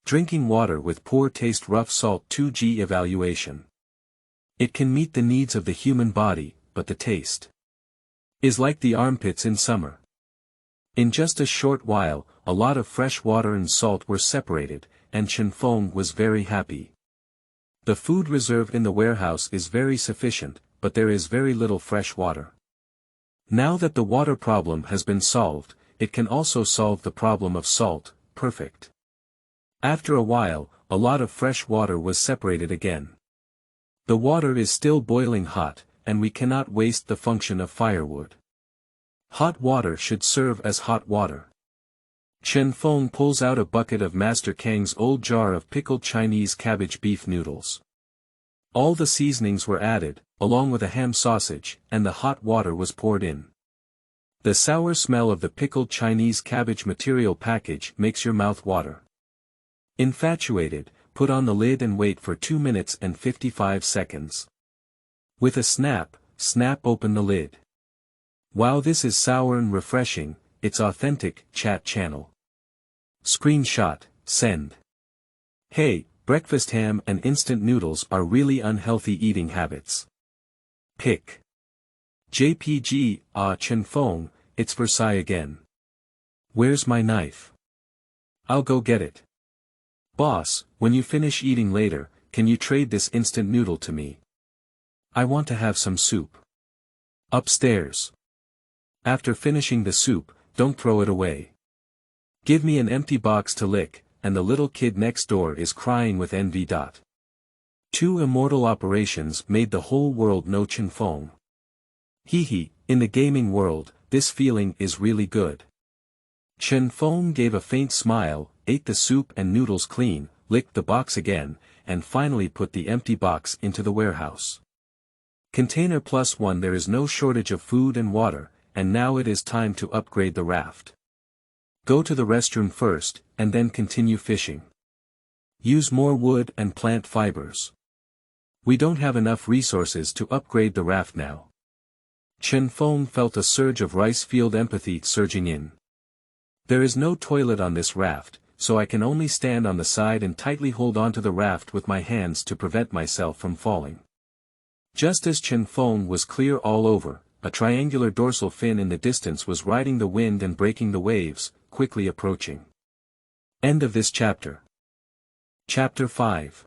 Drinking water with poor taste rough salt 2G evaluation. It can meet the needs of the human body, but the taste is like the armpits in summer. In just a short while, a lot of fresh water and salt were separated, and Chen Feng was very happy. The food reserve in the warehouse is very sufficient, but there is very little fresh water. Now that the water problem has been solved, it can also solve the problem of salt, perfect. After a while, a lot of fresh water was separated again. The water is still boiling hot, and we cannot waste the function of firewood. Hot water should serve as hot water. Chen Feng pulls out a bucket of Master Kang's old jar of pickled Chinese cabbage beef noodles. All the seasonings were added, along with a ham sausage, and the hot water was poured in. The sour smell of the pickled Chinese cabbage material package makes your mouth water. Infatuated, put on the lid and wait for 2 minutes and 55 seconds. With a snap open the lid. Wow, this is sour and refreshing, it's authentic, chat channel. Screenshot, send. Hey, breakfast ham and instant noodles are really unhealthy eating habits. Pic. JPG, Chen Feng, it's Versailles again. Where's my knife? I'll go get it. Boss, when you finish eating later, can you trade this instant noodle to me? I want to have some soup. Upstairs. After finishing the soup, don't throw it away. Give me an empty box to lick, and the little kid next door is crying with envy. Two immortal operations made the whole world know Chen Feng. Hee, in the gaming world, this feeling is really good. Chen Feng gave a faint smile, ate the soup and noodles clean, licked the box again, and finally put the empty box into the warehouse. Container +1. There is no shortage of food and water, and now it is time to upgrade the raft. Go to the restroom first, and then continue fishing. Use more wood and plant fibers. We don't have enough resources to upgrade the raft now. Chen Feng felt a surge of rice field empathy surging in. There is no toilet on this raft, so I can only stand on the side and tightly hold onto the raft with my hands to prevent myself from falling. Just as Chen Feng was clear all over, a triangular dorsal fin in the distance was riding the wind and breaking the waves, quickly approaching. End of this chapter. Chapter 5.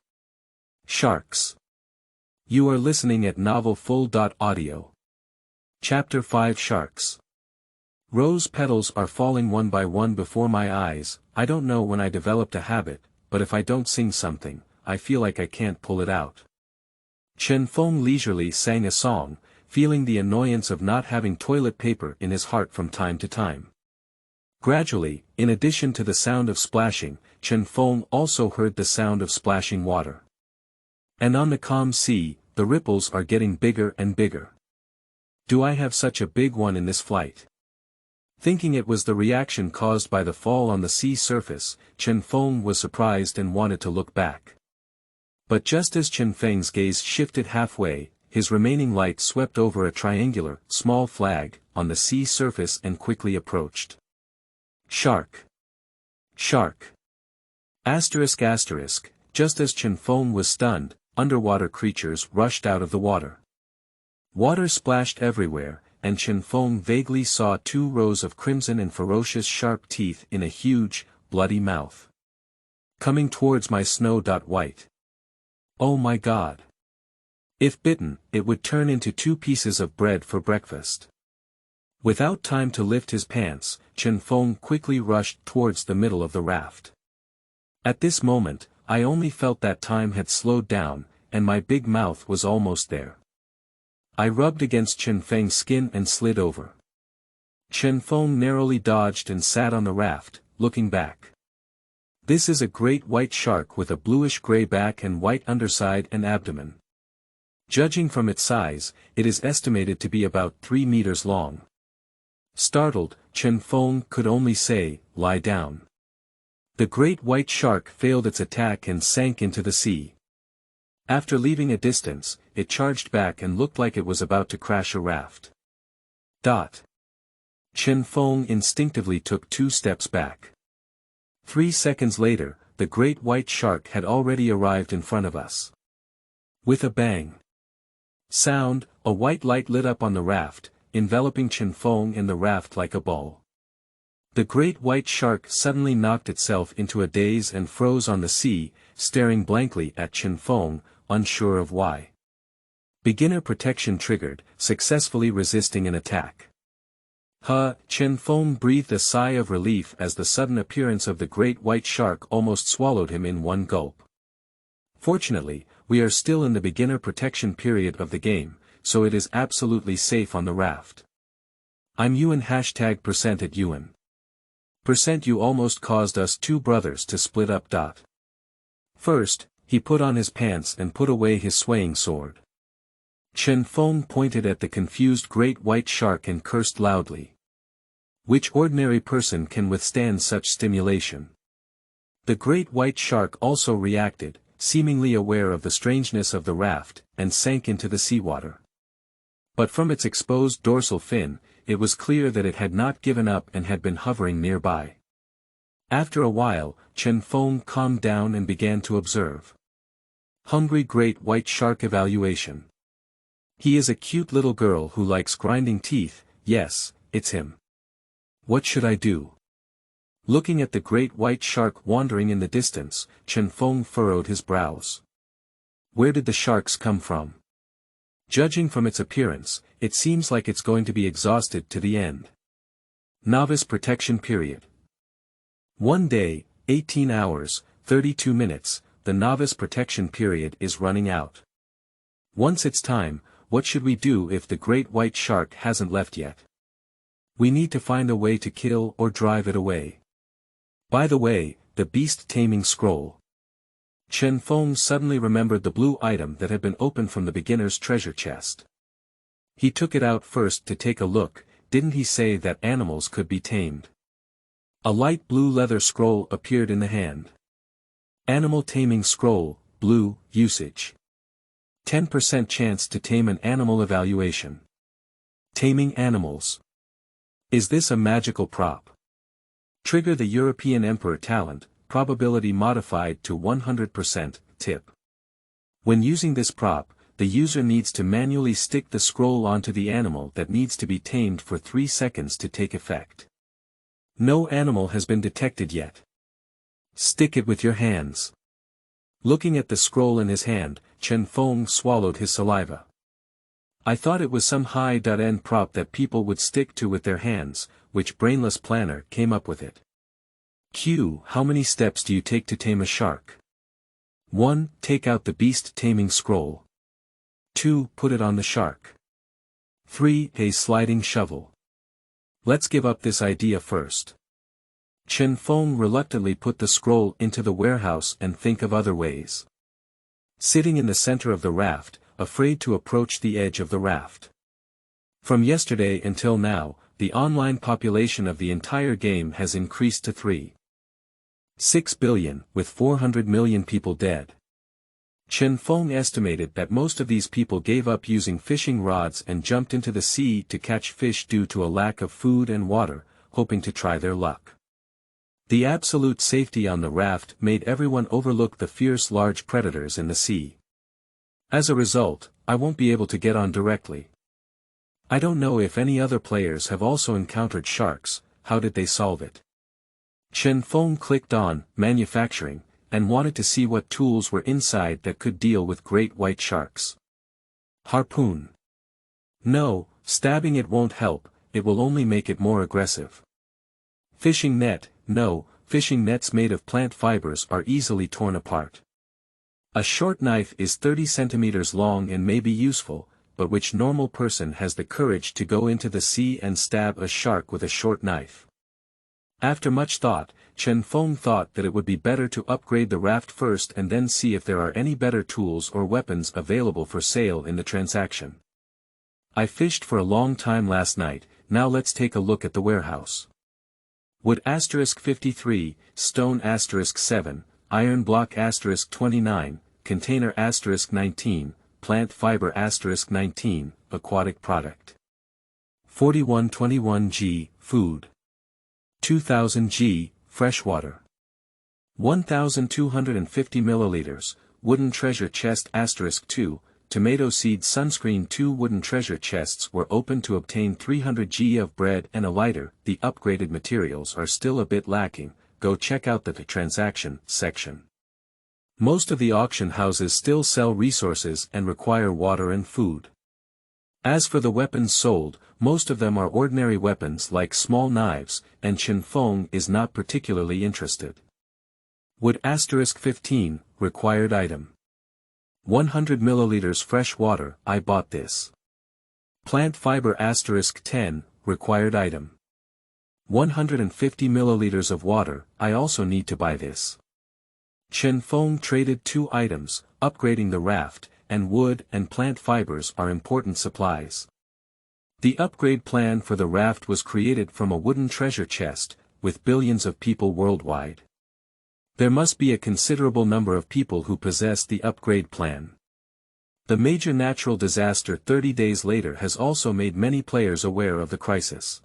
Sharks. You are listening at novelfull.audio. Chapter 5. Sharks. Rose petals are falling one by one before my eyes. I don't know when I developed a habit, but if I don't sing something, I feel like I can't pull it out. Chen Feng leisurely sang a song, feeling the annoyance of not having toilet paper in his heart from time to time. Gradually, in addition to the sound of splashing, Chen Feng also heard the sound of splashing water. And on the calm sea, the ripples are getting bigger and bigger. Do I have such a big one in this flight? Thinking it was the reaction caused by the fall on the sea surface, Chen Feng was surprised and wanted to look back. But just as Chen Feng's gaze shifted halfway, his remaining light swept over a triangular, small flag, on the sea surface and quickly approached. Shark. Shark. Asterisk asterisk, just as Chen Feng was stunned, underwater creatures rushed out of the water. Water splashed everywhere, and Chen Feng vaguely saw 2 rows of crimson and ferocious sharp teeth in a huge, bloody mouth. Coming towards my snow-white. Oh my God. If bitten, it would turn into 2 pieces of bread for breakfast. Without time to lift his pants, Chen Feng quickly rushed towards the middle of the raft. At this moment, I only felt that time had slowed down, and my big mouth was almost there. I rubbed against Chen Feng's skin and slid over. Chen Feng narrowly dodged and sat on the raft, looking back. This is a great white shark with a bluish-gray back and white underside and abdomen. Judging from its size, it is estimated to be about 3 meters long. Startled, Chen Feng could only say, "Lie down." The great white shark failed its attack and sank into the sea. After leaving a distance, it charged back and looked like it was about to crash a raft. Chen Feng instinctively took 2 steps back. 3 seconds later, the great white shark had already arrived in front of us. With a bang. Sound, a white light lit up on the raft, enveloping Chen Feng and the raft like a ball. The great white shark suddenly knocked itself into a daze and froze on the sea, staring blankly at Chen Feng, unsure of why. Beginner protection triggered, successfully resisting an attack. Chen Feng breathed a sigh of relief as the sudden appearance of the great white shark almost swallowed him in one gulp. Fortunately, we are still in the beginner protection period of the game, so it is absolutely safe on the raft. I'm Yuan #% Yuan. You almost caused us 2 brothers to split up. First, he put on his pants and put away his swaying sword. Chen Feng pointed at the confused great white shark and cursed loudly. Which ordinary person can withstand such stimulation? The great white shark also reacted, seemingly aware of the strangeness of the raft, and sank into the seawater. But from its exposed dorsal fin, it was clear that it had not given up and had been hovering nearby. After a while, Chen Feng calmed down and began to observe. Hungry great white shark evaluation. He is a cute little girl who likes grinding teeth. Yes, it's him. What should I do? Looking at the great white shark wandering in the distance, Chen Feng furrowed his brows. Where did the sharks come from? Judging from its appearance, it seems like it's going to be exhausted to the end. Novice protection period. 1 day, 18 hours, 32 minutes, the novice protection period is running out. Once it's time, what should we do if the great white shark hasn't left yet? We need to find a way to kill or drive it away. By the way, the beast taming scroll. Chen Feng suddenly remembered the blue item that had been opened from the beginner's treasure chest. He took it out first to take a look. Didn't he say that animals could be tamed? A light blue leather scroll appeared in the hand. Animal taming scroll, blue, usage. 10% chance to tame an animal evaluation. Taming animals. Is this a magical prop? Trigger the European Emperor talent, probability modified to 100%, tip. When using this prop, the user needs to manually stick the scroll onto the animal that needs to be tamed for 3 seconds to take effect. No animal has been detected yet. Stick it with your hands. Looking at the scroll in his hand, Chen Feng swallowed his saliva. I thought it was some high-end prop that people would stick to with their hands, which brainless planner came up with it. Q. How many steps do you take to tame a shark? 1. Take out the beast taming scroll. 2. Put it on the shark. 3. A sliding shovel. Let's give up this idea first. Chen Feng reluctantly put the scroll into the warehouse and think of other ways. Sitting in the center of the raft, afraid to approach the edge of the raft. From yesterday until now, the online population of the entire game has increased to 3.6 billion, with 400 million people dead. Chen Feng estimated that most of these people gave up using fishing rods and jumped into the sea to catch fish due to a lack of food and water, hoping to try their luck. The absolute safety on the raft made everyone overlook the fierce large predators in the sea. As a result, I won't be able to get on directly. I don't know if any other players have also encountered sharks. How did they solve it? Chen Feng clicked on manufacturing, and wanted to see what tools were inside that could deal with great white sharks. Harpoon. No, stabbing it won't help, it will only make it more aggressive. Fishing net. No, fishing nets made of plant fibers are easily torn apart. A short knife is 30 centimeters long and may be useful, but which normal person has the courage to go into the sea and stab a shark with a short knife? After much thought, Chen Feng thought that it would be better to upgrade the raft first and then see if there are any better tools or weapons available for sale in the transaction. I fished for a long time last night. Now let's take a look at the warehouse. Wood *53, stone *7, iron block *29, container *19, plant fiber *19, aquatic product. 4121 G, food. 2000 G, freshwater. 1250 milliliters, wooden treasure chest *2, tomato seed sunscreen. 2 wooden treasure chests were opened to obtain 300 G of bread and a lighter. The upgraded materials are still a bit lacking. Go check out the transaction section. Most of the auction houses still sell resources and require water and food. As for the weapons sold, most of them are ordinary weapons like small knives, and Chen Feng is not particularly interested. Wood *15, required item. 100 milliliters fresh water. I bought this. Plant fiber *10, required item. 150 milliliters of water. I also need to buy this. Chen Feng traded 2 items. Upgrading the raft, and wood and plant fibers are important supplies. The upgrade plan for the raft was created from a wooden treasure chest, with billions of people worldwide. There must be a considerable number of people who possess the upgrade plan. The major natural disaster 30 days later has also made many players aware of the crisis.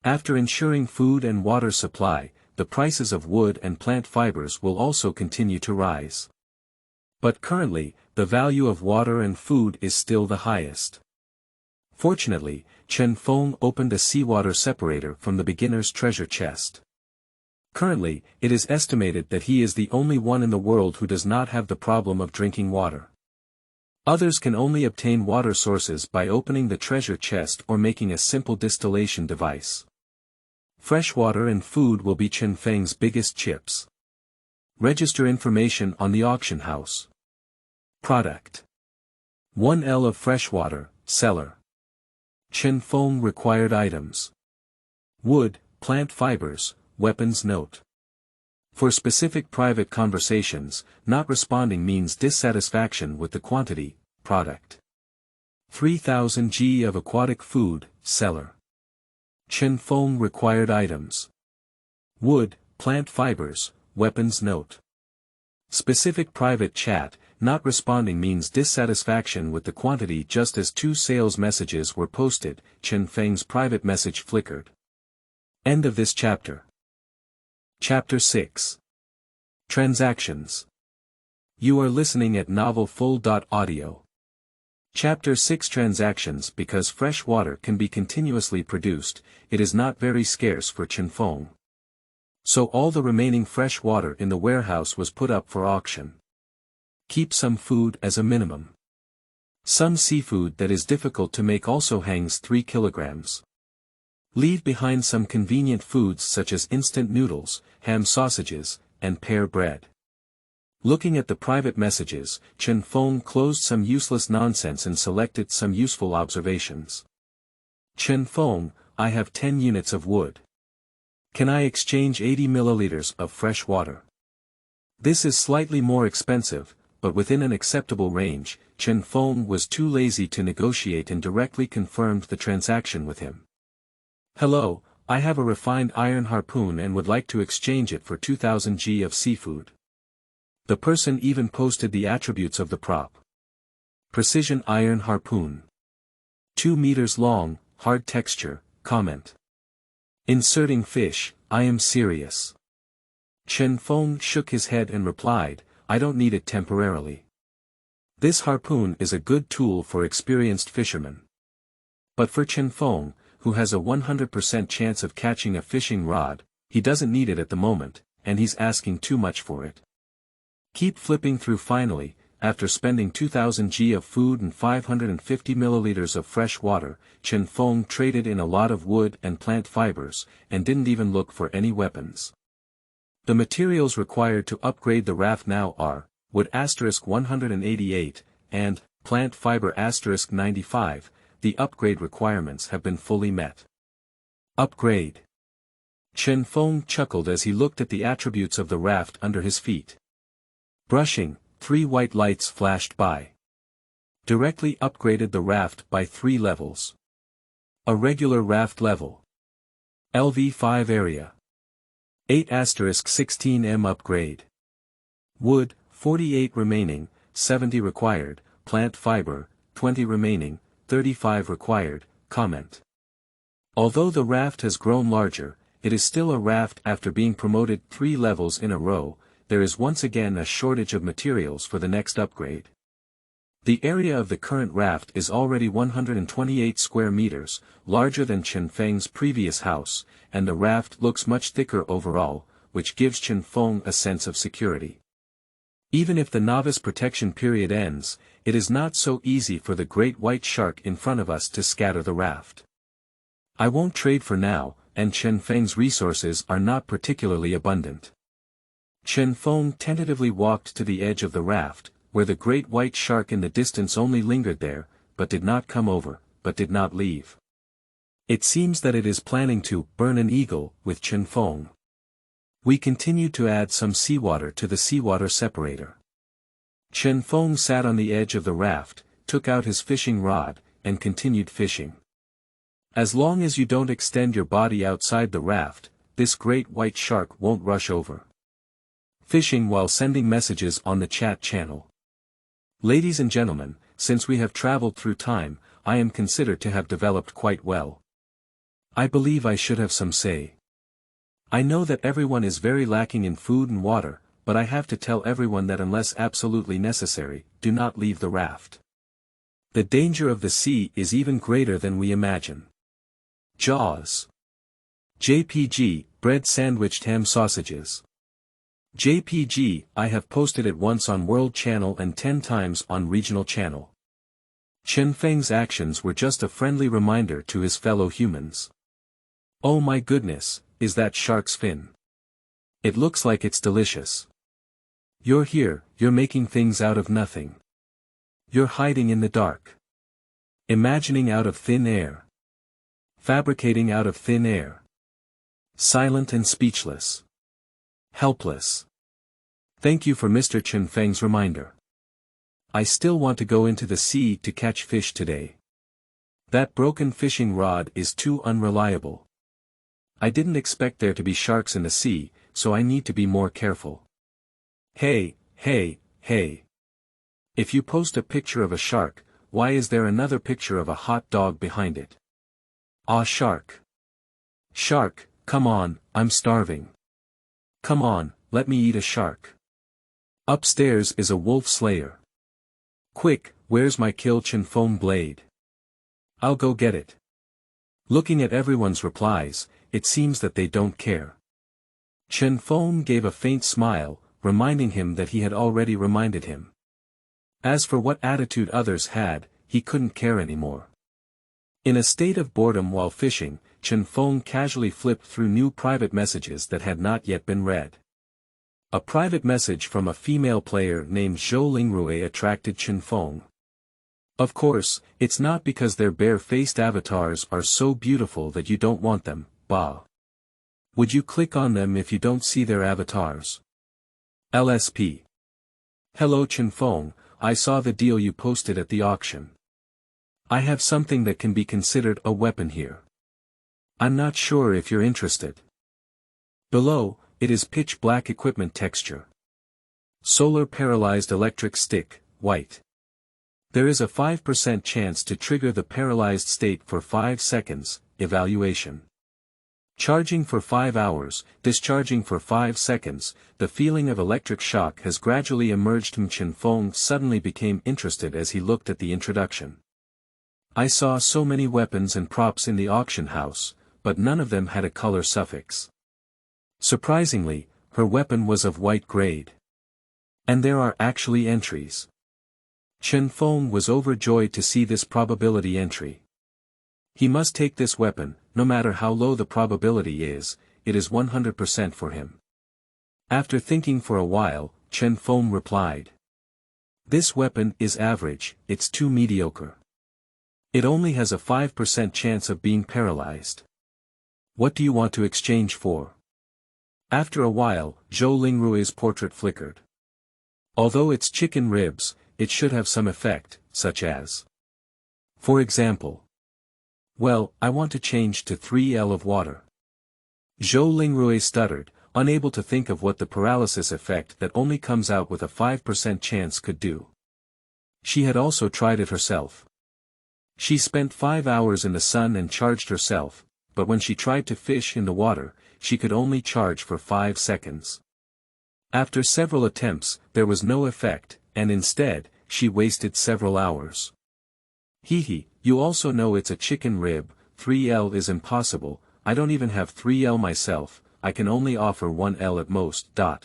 After ensuring food and water supply, the prices of wood and plant fibers will also continue to rise. But currently, the value of water and food is still the highest. Fortunately, Chen Feng opened a seawater separator from the beginner's treasure chest. Currently, it is estimated that he is the only one in the world who does not have the problem of drinking water. Others can only obtain water sources by opening the treasure chest or making a simple distillation device. Fresh water and food will be Chen Feng's biggest chips. Register information on the auction house. Product: 1 L of fresh water, seller. Chen Feng required items: wood, plant fibers, weapons. Note: for specific private conversations, not responding means dissatisfaction with the quantity. Product: 3000 g of aquatic food, seller. Chen Feng required items: wood, plant fibers, weapons. Note: specific private chat, not responding means dissatisfaction with the quantity. Just as 2 sales messages were posted, Chen Feng's private message flickered. End of this chapter. Chapter 6. Transactions. You are listening at novelfull.audio. Chapter 6 Transactions. Because fresh water can be continuously produced, it is not very scarce for Chen Feng. So all the remaining fresh water in the warehouse was put up for auction. Keep some food as a minimum. Some seafood that is difficult to make also hangs 3 kilograms. Leave behind some convenient foods such as instant noodles, ham sausages, and pear bread. Looking at the private messages, Chen Feng closed some useless nonsense and selected some useful observations. Chen Feng, I have 10 units of wood. Can I exchange 80 milliliters of fresh water? This is slightly more expensive, but within an acceptable range. Chen Feng was too lazy to negotiate and directly confirmed the transaction with him. Hello, I have a refined iron harpoon and would like to exchange it for 2000 g of seafood. The person even posted the attributes of the prop. Precision iron harpoon. 2 meters long, hard texture. Comment: inserting fish, I am serious. Chen Feng shook his head and replied, I don't need it temporarily. This harpoon is a good tool for experienced fishermen. But for Chen Feng, who has a 100% chance of catching a fishing rod, he doesn't need it at the moment, and he's asking too much for it. Keep flipping through. Finally, after spending 2000 g of food and 550 milliliters of fresh water, Chen Feng traded in a lot of wood and plant fibers, and didn't even look for any weapons. The materials required to upgrade the raft now are wood *188, and plant fiber *95. The upgrade requirements have been fully met. Upgrade. Chen Feng chuckled as he looked at the attributes of the raft under his feet. Brushing, 3 white lights flashed by. Directly upgraded the raft by 3 levels. A regular raft level. LV5 area. 8*16m upgrade. Wood, 48 remaining, 70 required, plant fiber, 20 remaining, 35 required. Comment: although the raft has grown larger, it is still a raft. After being promoted 3 levels in a row, there is once again a shortage of materials for the next upgrade. The area of the current raft is already 128 square meters, larger than Chen Feng's previous house, and the raft looks much thicker overall, which gives Chen Feng a sense of security. Even if the novice protection period ends, it is not so easy for the great white shark in front of us to scatter the raft. I won't trade for now, and Chen Feng's resources are not particularly abundant. Chen Feng tentatively walked to the edge of the raft, where the great white shark in the distance only lingered there, but did not come over, but did not leave. It seems that it is planning to burn an eagle with Chen Feng. We continued to add some seawater to the seawater separator. Chen Feng sat on the edge of the raft, took out his fishing rod, and continued fishing. As long as you don't extend your body outside the raft, this great white shark won't rush over. Fishing while sending messages on the chat channel. Ladies and gentlemen, since we have traveled through time, I am considered to have developed quite well. I believe I should have some say. I know that everyone is very lacking in food and water, but I have to tell everyone that unless absolutely necessary, do not leave the raft. The danger of the sea is even greater than we imagine. Jaws. JPG, bread sandwiched ham sausages. JPG, I have posted it once on World Channel and 10 times on Regional Channel. Chen Feng's actions were just a friendly reminder to his fellow humans. Oh my goodness, is that shark's fin? It looks like it's delicious. You're here, you're making things out of nothing. You're hiding in the dark. Imagining out of thin air. Fabricating out of thin air. Silent and speechless. Helpless. Thank you for Mr. Chen Feng's reminder. I still want to go into the sea to catch fish today. That broken fishing rod is too unreliable. I didn't expect there to be sharks in the sea, so I need to be more careful. Hey, hey, hey. If you post a picture of a shark, why is there another picture of a hot dog behind it? Ah, shark. Shark, come on, I'm starving. Come on, let me eat a shark. Upstairs is a wolf slayer. Quick, where's my kill Chen Feng blade? I'll go get it. Looking at everyone's replies, it seems that they don't care. Chen Feng gave a faint smile, reminding him that he had already reminded him. As for what attitude others had, he couldn't care anymore. In a state of boredom while fishing, Chen Feng casually flipped through new private messages that had not yet been read. A private message from a female player named Zhou Lingrui attracted Chen Feng. Of course, it's not because their bare-faced avatars are so beautiful that you don't want them, bah. Would you click on them if you don't see their avatars? LSP. Hello Chen Feng, I saw the deal you posted at the auction. I have something that can be considered a weapon here. I'm not sure if you're interested. Below, it is pitch black equipment texture. Solar paralyzed electric stick, white. There is a 5% chance to trigger the paralyzed state for 5 seconds, evaluation. Charging for 5 hours, discharging for 5 seconds, the feeling of electric shock has gradually emerged. Chen Feng suddenly became interested as he looked at the introduction. I saw so many weapons and props in the auction house, but none of them had a color suffix. Surprisingly, her weapon was of white grade. And there are actually entries. Chen Feng was overjoyed to see this probability entry. He must take this weapon, no matter how low the probability is, it is 100% for him. After thinking for a while, Chen Feng replied. This weapon is average, it's too mediocre. It only has a 5% chance of being paralyzed. What do you want to exchange for? After a while, Zhou Lingrui's portrait flickered. Although it's chicken ribs, it should have some effect, such as. For example. Well, I want to change to 3L of water. Zhou Lingrui stuttered, unable to think of what the paralysis effect that only comes out with a 5% chance could do. She had also tried it herself. She spent 5 hours in the sun and charged herself, but when she tried to fish in the water, she could only charge for 5 seconds. After several attempts, there was no effect, and instead, she wasted several hours. Hee, you also know it's a chicken rib, 3L is impossible, I don't even have 3L myself, I can only offer 1L at most. Zhou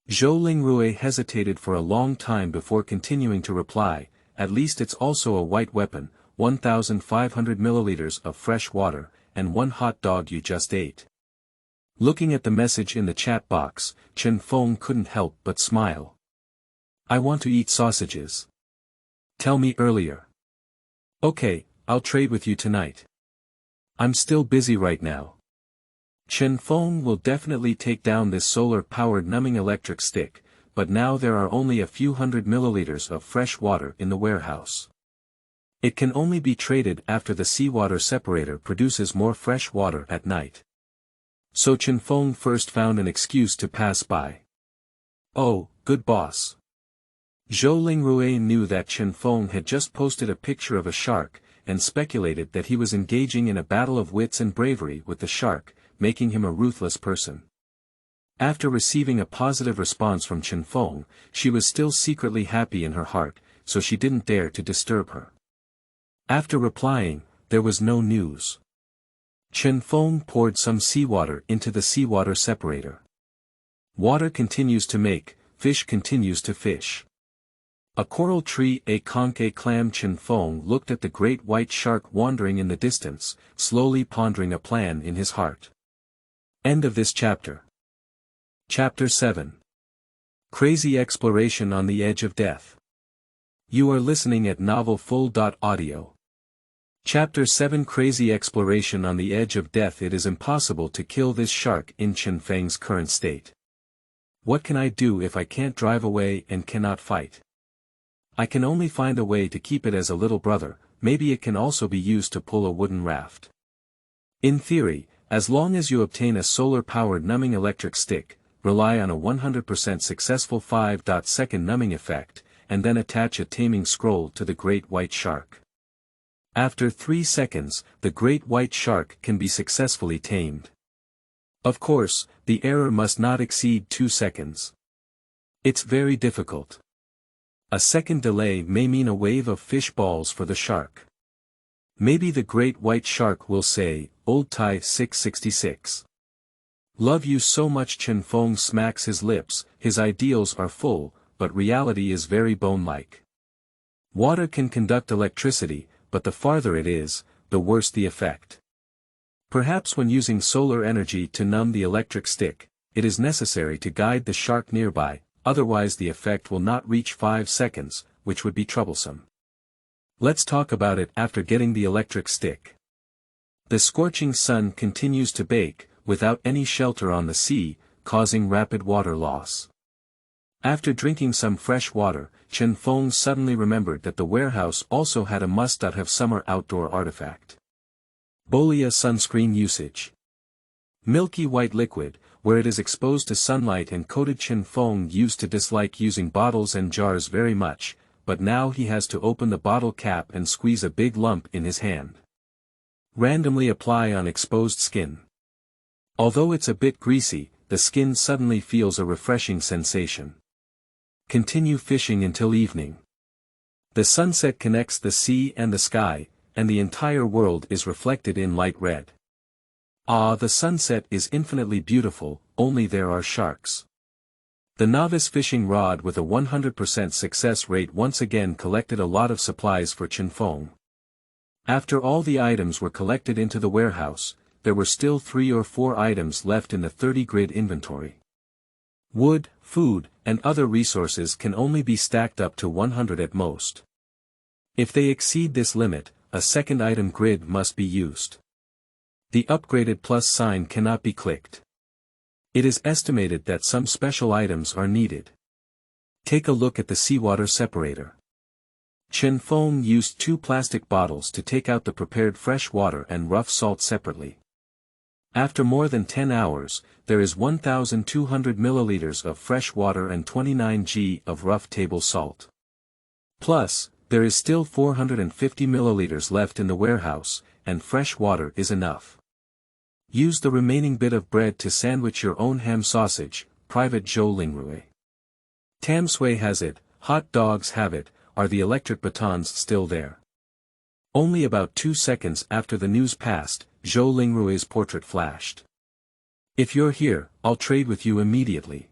Lingrui hesitated for a long time before continuing to reply, at least it's also a white weapon, 1,500 milliliters of fresh water, and 1 hot dog you just ate. Looking at the message in the chat box, Chen Feng couldn't help but smile. I want to eat sausages. Tell me earlier. Okay, I'll trade with you tonight. I'm still busy right now. Chen Feng will definitely take down this solar-powered numbing electric stick, but now there are only a few hundred milliliters of fresh water in the warehouse. It can only be traded after the seawater separator produces more fresh water at night. So Chen Feng first found an excuse to pass by. Oh, good boss. Zhou Lingrui knew that Chen Feng had just posted a picture of a shark, and speculated that he was engaging in a battle of wits and bravery with the shark, making him a ruthless person. After receiving a positive response from Chen Feng, she was still secretly happy in her heart, so she didn't dare to disturb her. After replying, there was no news. Chen Feng poured some seawater into the seawater separator. Water continues to make, fish continues to fish. A coral tree, a conch, a clam. Chen Feng looked at the great white shark wandering in the distance, slowly pondering a plan in his heart. End of this chapter. Chapter 7. Crazy Exploration on the Edge of Death. You are listening at novelfull.audio. Chapter 7. Crazy Exploration on the Edge of Death. It is impossible to kill this shark in Chen Feng's current state. What can I do if I can't drive away and cannot fight? I can only find a way to keep it as a little brother. Maybe it can also be used to pull a wooden raft. In theory, as long as you obtain a solar-powered numbing electric stick, rely on a 100% successful 5-second numbing effect, and then attach a taming scroll to the great white shark. After 3 seconds, the great white shark can be successfully tamed. Of course, the error must not exceed 2 seconds. It's very difficult. A second delay may mean a wave of fish balls for the shark. Maybe the great white shark will say, "Old Thai 666. Love you so much." Chen Feng smacks his lips. His ideals are full, but reality is very bone-like. Water can conduct electricity, but the farther it is, the worse the effect. Perhaps when using solar energy to numb the electric stick, it is necessary to guide the shark nearby, otherwise the effect will not reach 5 seconds, which would be troublesome. Let's talk about it after getting the electric stick. The scorching sun continues to bake, without any shelter on the sea, causing rapid water loss. After drinking some fresh water, Chen Feng suddenly remembered that the warehouse also had a must-have summer outdoor artifact. Bolia sunscreen usage. Milky white liquid, where it is exposed to sunlight and coated. Chen Feng used to dislike using bottles and jars very much, but now he has to open the bottle cap and squeeze a big lump in his hand. Randomly apply on exposed skin. Although it's a bit greasy, the skin suddenly feels a refreshing sensation. Continue fishing until evening. The sunset connects the sea and the sky, and the entire world is reflected in light red. Ah, the sunset is infinitely beautiful, only there are sharks. The novice fishing rod with a 100% success rate once again collected a lot of supplies for Chen Feng. After all the items were collected into the warehouse, there were still 3 or 4 items left in the 30-grid inventory. Wood, food, and other resources can only be stacked up to 100 at most. If they exceed this limit, a second item grid must be used. The upgraded plus sign cannot be clicked. It is estimated that some special items are needed. Take a look at the seawater separator. Chen Feng used 2 plastic bottles to take out the prepared fresh water and rough salt separately. After more than 10 hours, there is 1,200 milliliters of fresh water and 29 g of rough table salt. Plus, there is still 450 milliliters left in the warehouse, and fresh water is enough. Use the remaining bit of bread to sandwich your own ham sausage, Private Zhou Lingrui. Tam Sui has it, hot dogs have it. Are the electric batons still there? Only about 2 seconds after the news passed, Zhou Lingrui's portrait flashed. If you're here, I'll trade with you immediately.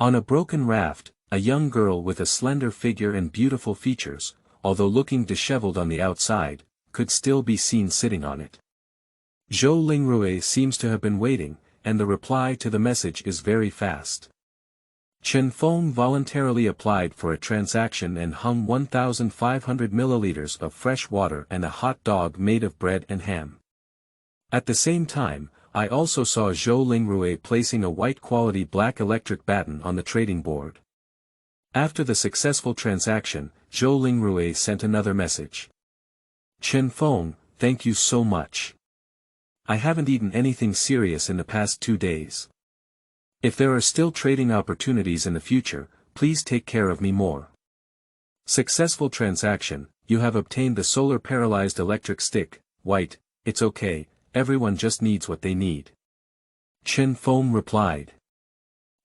On a broken raft, a young girl with a slender figure and beautiful features, although looking disheveled on the outside, could still be seen sitting on it. Zhou Lingrui seems to have been waiting, and the reply to the message is very fast. Chen Feng voluntarily applied for a transaction and hung 1,500 milliliters of fresh water and a hot dog made of bread and ham. At the same time, I also saw Zhou Lingrui placing a white-quality black electric baton on the trading board. After the successful transaction, Zhou Lingrui sent another message. Chen Feng, thank you so much. I haven't eaten anything serious in the past 2 days. If there are still trading opportunities in the future, please take care of me more. Successful transaction, you have obtained the solar paralyzed electric stick, white, it's okay, everyone just needs what they need. Chen Feng replied.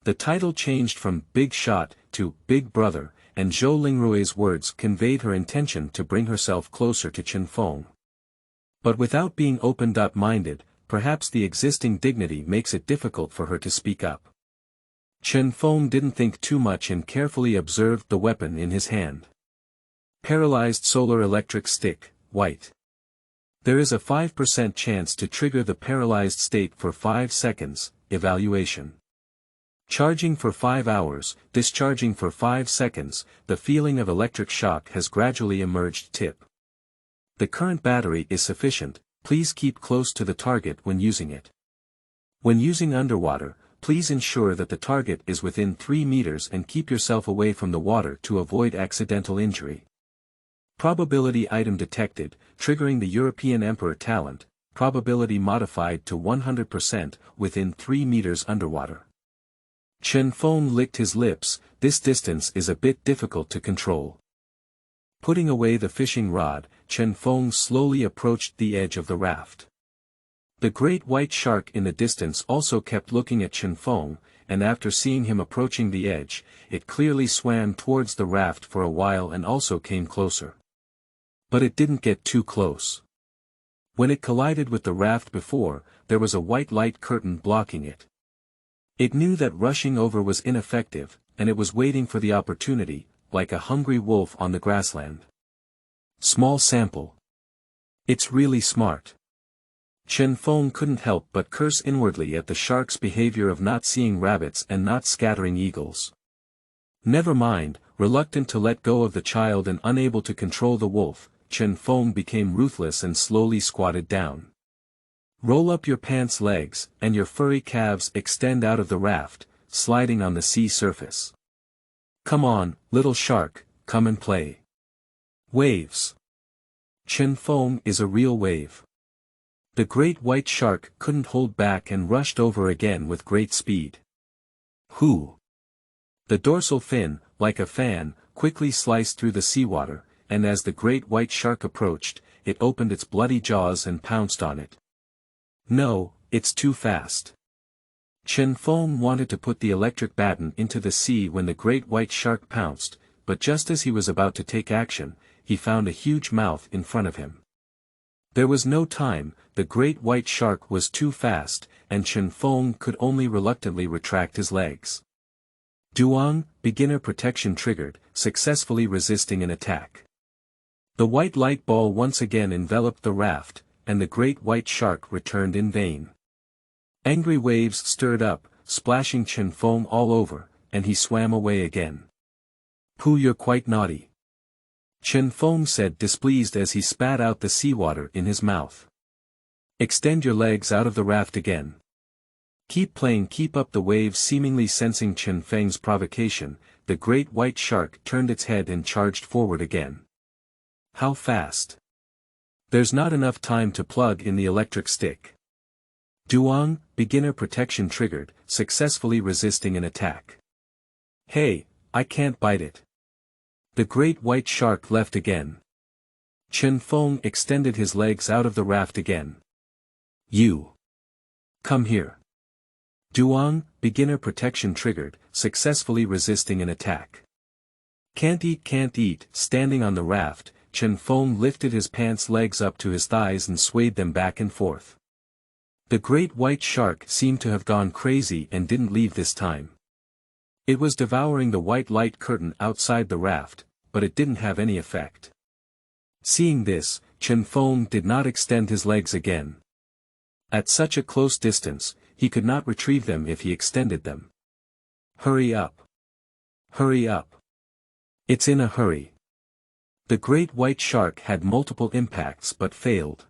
The title changed from Big Shot to Big Brother, and Zhou Lingrui's words conveyed her intention to bring herself closer to Chen Feng. But without being open-minded, perhaps the existing dignity makes it difficult for her to speak up. Chen Feng didn't think too much and carefully observed the weapon in his hand. Paralyzed solar electric stick, white. There is a 5% chance to trigger the paralyzed state for 5 seconds, evaluation. Charging for 5 hours, discharging for 5 seconds, the feeling of electric shock has gradually emerged. Tip. The current battery is sufficient, please keep close to the target when using it. When using underwater, please ensure that the target is within 3 meters and keep yourself away from the water to avoid accidental injury. Probability item detected, triggering the European Emperor talent, probability modified to 100% within 3 meters underwater. Chen Feng licked his lips, this distance is a bit difficult to control. Putting away the fishing rod, Chen Feng slowly approached the edge of the raft. The great white shark in the distance also kept looking at Chen Feng, and after seeing him approaching the edge, it clearly swam towards the raft for a while and also came closer. But it didn't get too close. When it collided with the raft before, there was a white light curtain blocking it. It knew that rushing over was ineffective, and it was waiting for the opportunity, like a hungry wolf on the grassland. Small sample. It's really smart. Chen Feng couldn't help but curse inwardly at the shark's behavior of not seeing rabbits and not scattering eagles. Never mind, reluctant to let go of the child and unable to control the wolf, Chen Feng became ruthless and slowly squatted down. Roll up your pants legs, and your furry calves extend out of the raft, sliding on the sea surface. Come on, little shark, come and play. Waves. Chen Feng is a real wave. The great white shark couldn't hold back and rushed over again with great speed. Hoo! The dorsal fin, like a fan, quickly sliced through the seawater, and as the great white shark approached, it opened its bloody jaws and pounced on it. No, it's too fast. Chen Feng wanted to put the electric baton into the sea when the great white shark pounced, but just as he was about to take action, he found a huge mouth in front of him. There was no time, the great white shark was too fast, and Chen Feng could only reluctantly retract his legs. Duang, beginner protection triggered, successfully resisting an attack. The white light ball once again enveloped the raft, and the great white shark returned in vain. Angry waves stirred up, splashing Chen Feng all over, and he swam away again. Pooh, you're quite naughty. Chen Feng said, displeased as he spat out the seawater in his mouth. Extend your legs out of the raft again. Keep playing, keep up the waves. Seemingly sensing Chen Feng's provocation, the great white shark turned its head and charged forward again. How fast? There's not enough time to plug in the electric stick. Duang, beginner protection triggered, successfully resisting an attack. Hey, I can't bite it. The great white shark left again. Chen Feng extended his legs out of the raft again. You. Come here. Duang, beginner protection triggered, successfully resisting an attack. Can't eat. Standing on the raft, Chen Feng lifted his pants legs up to his thighs and swayed them back and forth. The great white shark seemed to have gone crazy and didn't leave this time. It was devouring the white light curtain outside the raft, but it didn't have any effect. Seeing this, Chen Feng did not extend his legs again. At such a close distance, he could not retrieve them if he extended them. Hurry up. Hurry up. It's in a hurry. The great white shark had multiple impacts but failed.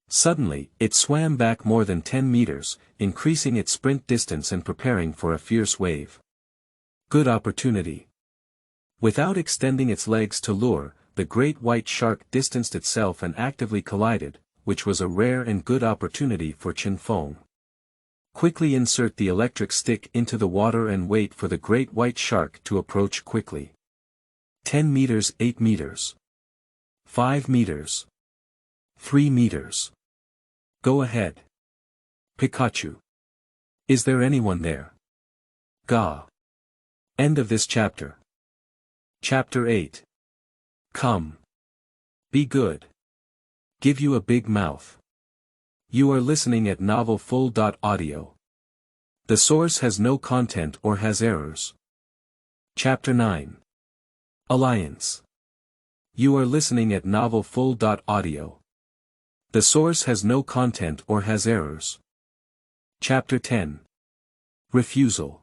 Suddenly, it swam back more than 10 meters, increasing its sprint distance and preparing for a fierce wave. Good opportunity. Without extending its legs to lure, the great white shark distanced itself and actively collided, which was a rare and good opportunity for Chen Feng. Quickly insert the electric stick into the water and wait for the great white shark to approach quickly. 10 meters, 8 meters. 5 meters. 3 meters. Go ahead. Pikachu. Is there anyone there? Gah. End of this chapter. Chapter 8. Come. Be good. Give you a big mouth. You are listening at novelfull.audio. The source has no content or has errors. Chapter 9. Alliance. You are listening at novelfull.audio. The source has no content or has errors. Chapter 10. Refusal.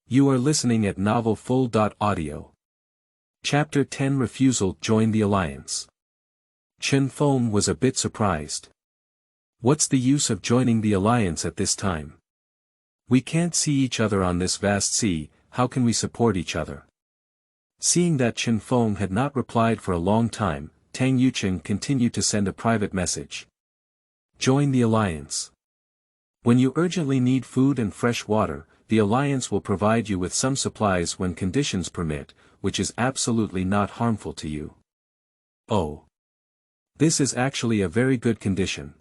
You are listening at novelfull.audio. Chapter 10. Refusal. Join the alliance. Chen Feng was a bit surprised. What's the use of joining the alliance at this time? We can't see each other on this vast sea, how can we support each other? Seeing that Chen Feng had not replied for a long time, Tang Yucheng continued to send a private message. Join the alliance. When you urgently need food and fresh water, the alliance will provide you with some supplies when conditions permit, which is absolutely not harmful to you. Oh. This is actually a very good condition.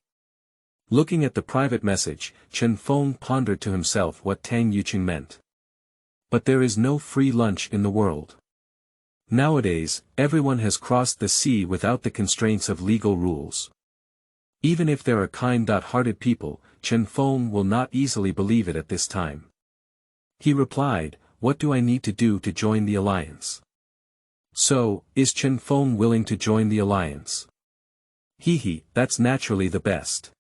Looking at the private message, Chen Feng pondered to himself what Tang Yucheng meant. But there is no free lunch in the world. Nowadays, everyone has crossed the sea without the constraints of legal rules. Even if there are kind-hearted people, Chen Feng will not easily believe it at this time. He replied, what do I need to do to join the alliance? So, is Chen Feng willing to join the alliance? That's naturally the best.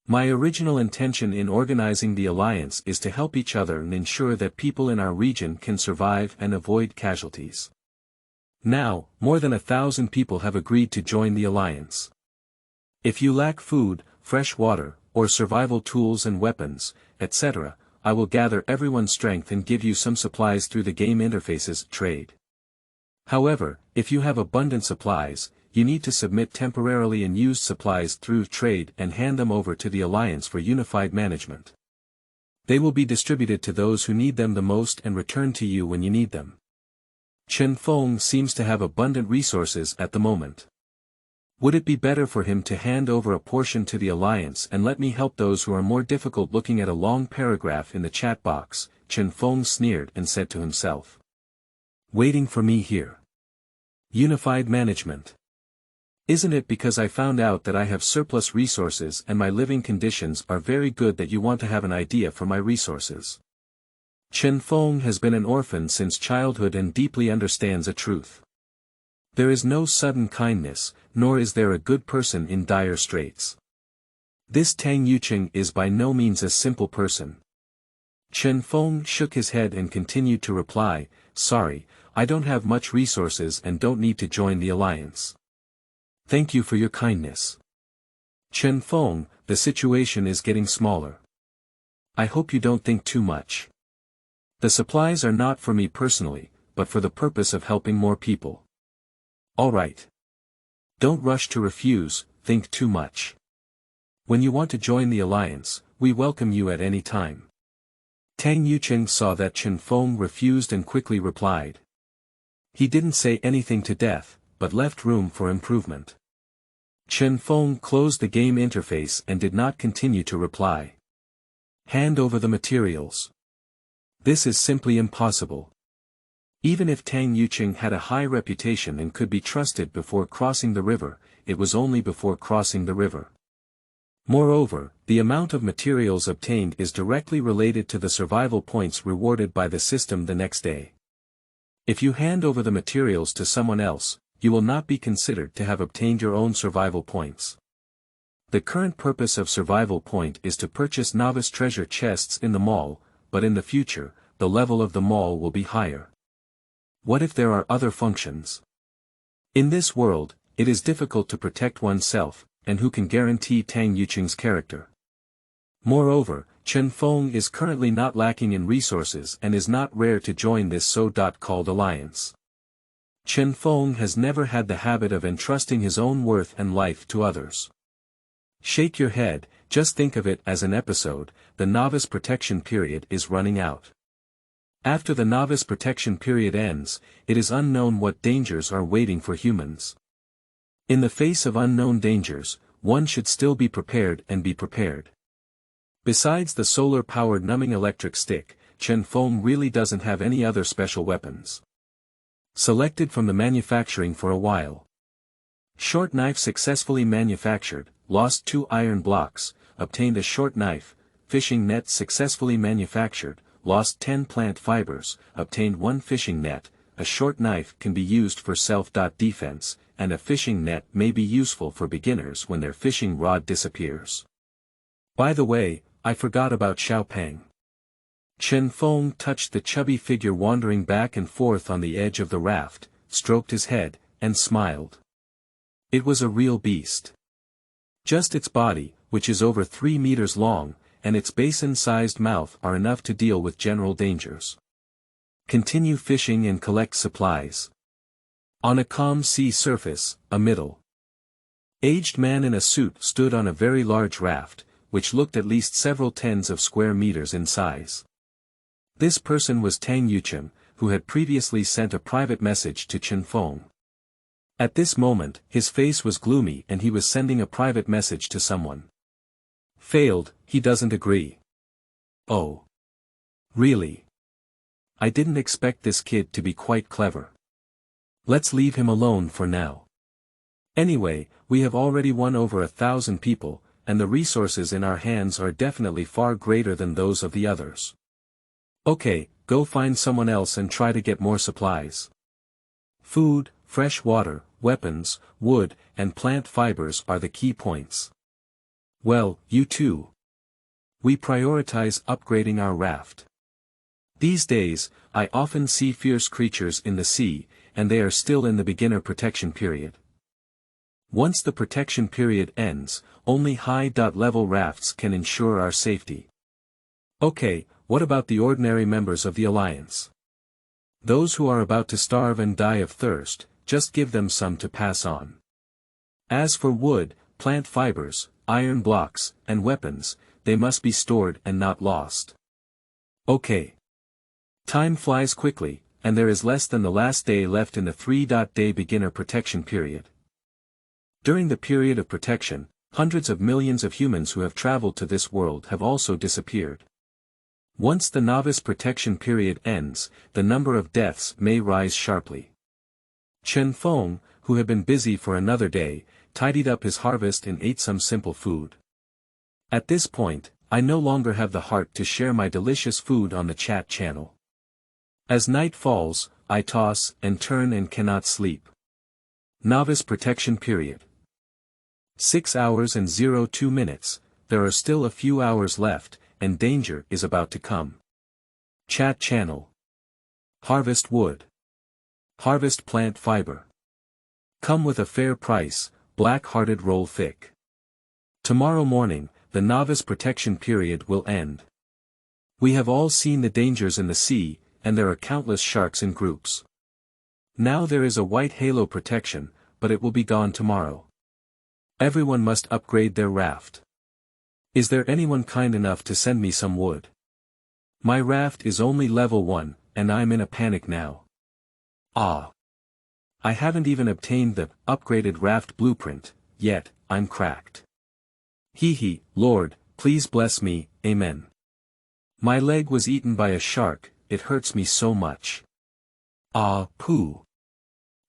My original intention in organizing the alliance is to help each other and ensure that people in our region can survive and avoid casualties. Now, more than 1,000 people have agreed to join the alliance. If you lack food, fresh water, or survival tools and weapons, etc., I will gather everyone's strength and give you some supplies through the game interface's trade. However, if you have abundant supplies, you need to submit temporarily and used supplies through trade and hand them over to the alliance for unified management. They will be distributed to those who need them the most and returned to you when you need them. Chen Feng seems to have abundant resources at the moment. Would it be better for him to hand over a portion to the alliance and let me help those who are more difficult? Looking at a long paragraph in the chat box, Chen Feng sneered and said to himself. Waiting for me here. Unified management. Isn't it because I found out that I have surplus resources and my living conditions are very good that you want to have an idea for my resources? Chen Feng has been an orphan since childhood and deeply understands a truth. There is no sudden kindness, nor is there a good person in dire straits. This Tang Yucheng is by no means a simple person. Chen Feng shook his head and continued to reply, sorry, I don't have much resources and don't need to join the alliance. Thank you for your kindness. Chen Feng, the situation is getting smaller. I hope you don't think too much. The supplies are not for me personally, but for the purpose of helping more people. Alright. Don't rush to refuse, think too much. When you want to join the alliance, we welcome you at any time. Tang Yucheng saw that Chen Feng refused and quickly replied. He didn't say anything to death, but left room for improvement. Chen Feng closed the game interface and did not continue to reply. Hand over the materials. This is simply impossible. Even if Tang Yucheng had a high reputation and could be trusted before crossing the river, it was only before crossing the river. Moreover, the amount of materials obtained is directly related to the survival points rewarded by the system the next day. If you hand over the materials to someone else, you will not be considered to have obtained your own survival points. The current purpose of survival point is to purchase novice treasure chests in the mall, but in the future, the level of the mall will be higher. What if there are other functions? In this world, it is difficult to protect oneself, and who can guarantee Tang Yucheng's character? Moreover, Chen Feng is currently not lacking in resources and is not rare to join this so-called alliance. Chen Feng has never had the habit of entrusting his own worth and life to others. Shake your head, just think of it as an episode, the novice protection period is running out. After the novice protection period ends, it is unknown what dangers are waiting for humans. In the face of unknown dangers, one should still be prepared and be prepared. Besides the solar-powered numbing electric stick, Chen Feng really doesn't have any other special weapons. Selected from the manufacturing for a while. Short knife successfully manufactured, lost 2 iron blocks, obtained a short knife, fishing net successfully manufactured, lost 10 plant fibers, obtained 1 fishing net. A short knife can be used for self-defense, and a fishing net may be useful for beginners when their fishing rod disappears. By the way, I forgot about Xiaopeng. Chen Feng touched the chubby figure wandering back and forth on the edge of the raft, stroked his head, and smiled. It was a real beast. Just its body, which is over 3 meters long, and its basin-sized mouth are enough to deal with general dangers. Continue fishing and collect supplies. On a calm sea surface, a middle-aged man in a suit stood on a very large raft, which looked at least several tens of square meters in size. This person was Tang Yuchen, who had previously sent a private message to Chen Feng. At this moment, his face was gloomy and he was sending a private message to someone. Failed, he doesn't agree. Oh. Really? I didn't expect this kid to be quite clever. Let's leave him alone for now. Anyway, we have already won over 1,000 people, and the resources in our hands are definitely far greater than those of the others. Okay, go find someone else and try to get more supplies. Food, fresh water, weapons, wood, and plant fibers are the key points. Well, you too. We prioritize upgrading our raft. These days, I often see fierce creatures in the sea, and they are still in the beginner protection period. Once the protection period ends, only high-level rafts can ensure our safety. Okay, what about the ordinary members of the Alliance? Those who are about to starve and die of thirst, just give them some to pass on. As for wood, plant fibers, iron blocks, and weapons, they must be stored and not lost. Okay. Time flies quickly, and there is less than the last day left in the 3-day beginner protection period. During the period of protection, hundreds of millions of humans who have traveled to this world have also disappeared. Once the novice protection period ends, the number of deaths may rise sharply. Chen Feng, who had been busy for another day, tidied up his harvest and ate some simple food. At this point, I no longer have the heart to share my delicious food on the chat channel. As night falls, I toss and turn and cannot sleep. Novice protection period. 6 hours and 02 minutes, there are still a few hours left, and danger is about to come. Chat channel. Harvest wood. Harvest plant fiber. Come with a fair price, black-hearted roll thick. Tomorrow morning, the novice protection period will end. We have all seen the dangers in the sea, and there are countless sharks in groups. Now there is a white halo protection, but it will be gone tomorrow. Everyone must upgrade their raft. Is there anyone kind enough to send me some wood? My raft is only level 1, and I'm in a panic now. Ah. I haven't even obtained the upgraded raft blueprint, yet, I'm cracked. Hee, Lord, please bless me, amen. My leg was eaten by a shark, it hurts me so much. Ah, pooh.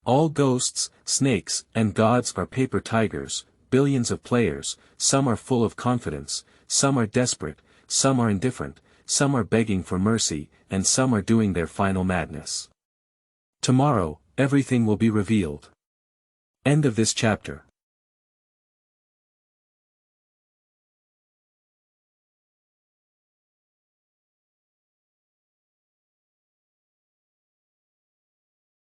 All ghosts, snakes, and gods are paper tigers, billions of players, some are full of confidence, some are desperate, some are indifferent, some are begging for mercy, and some are doing their final madness. Tomorrow, everything will be revealed. End of this chapter.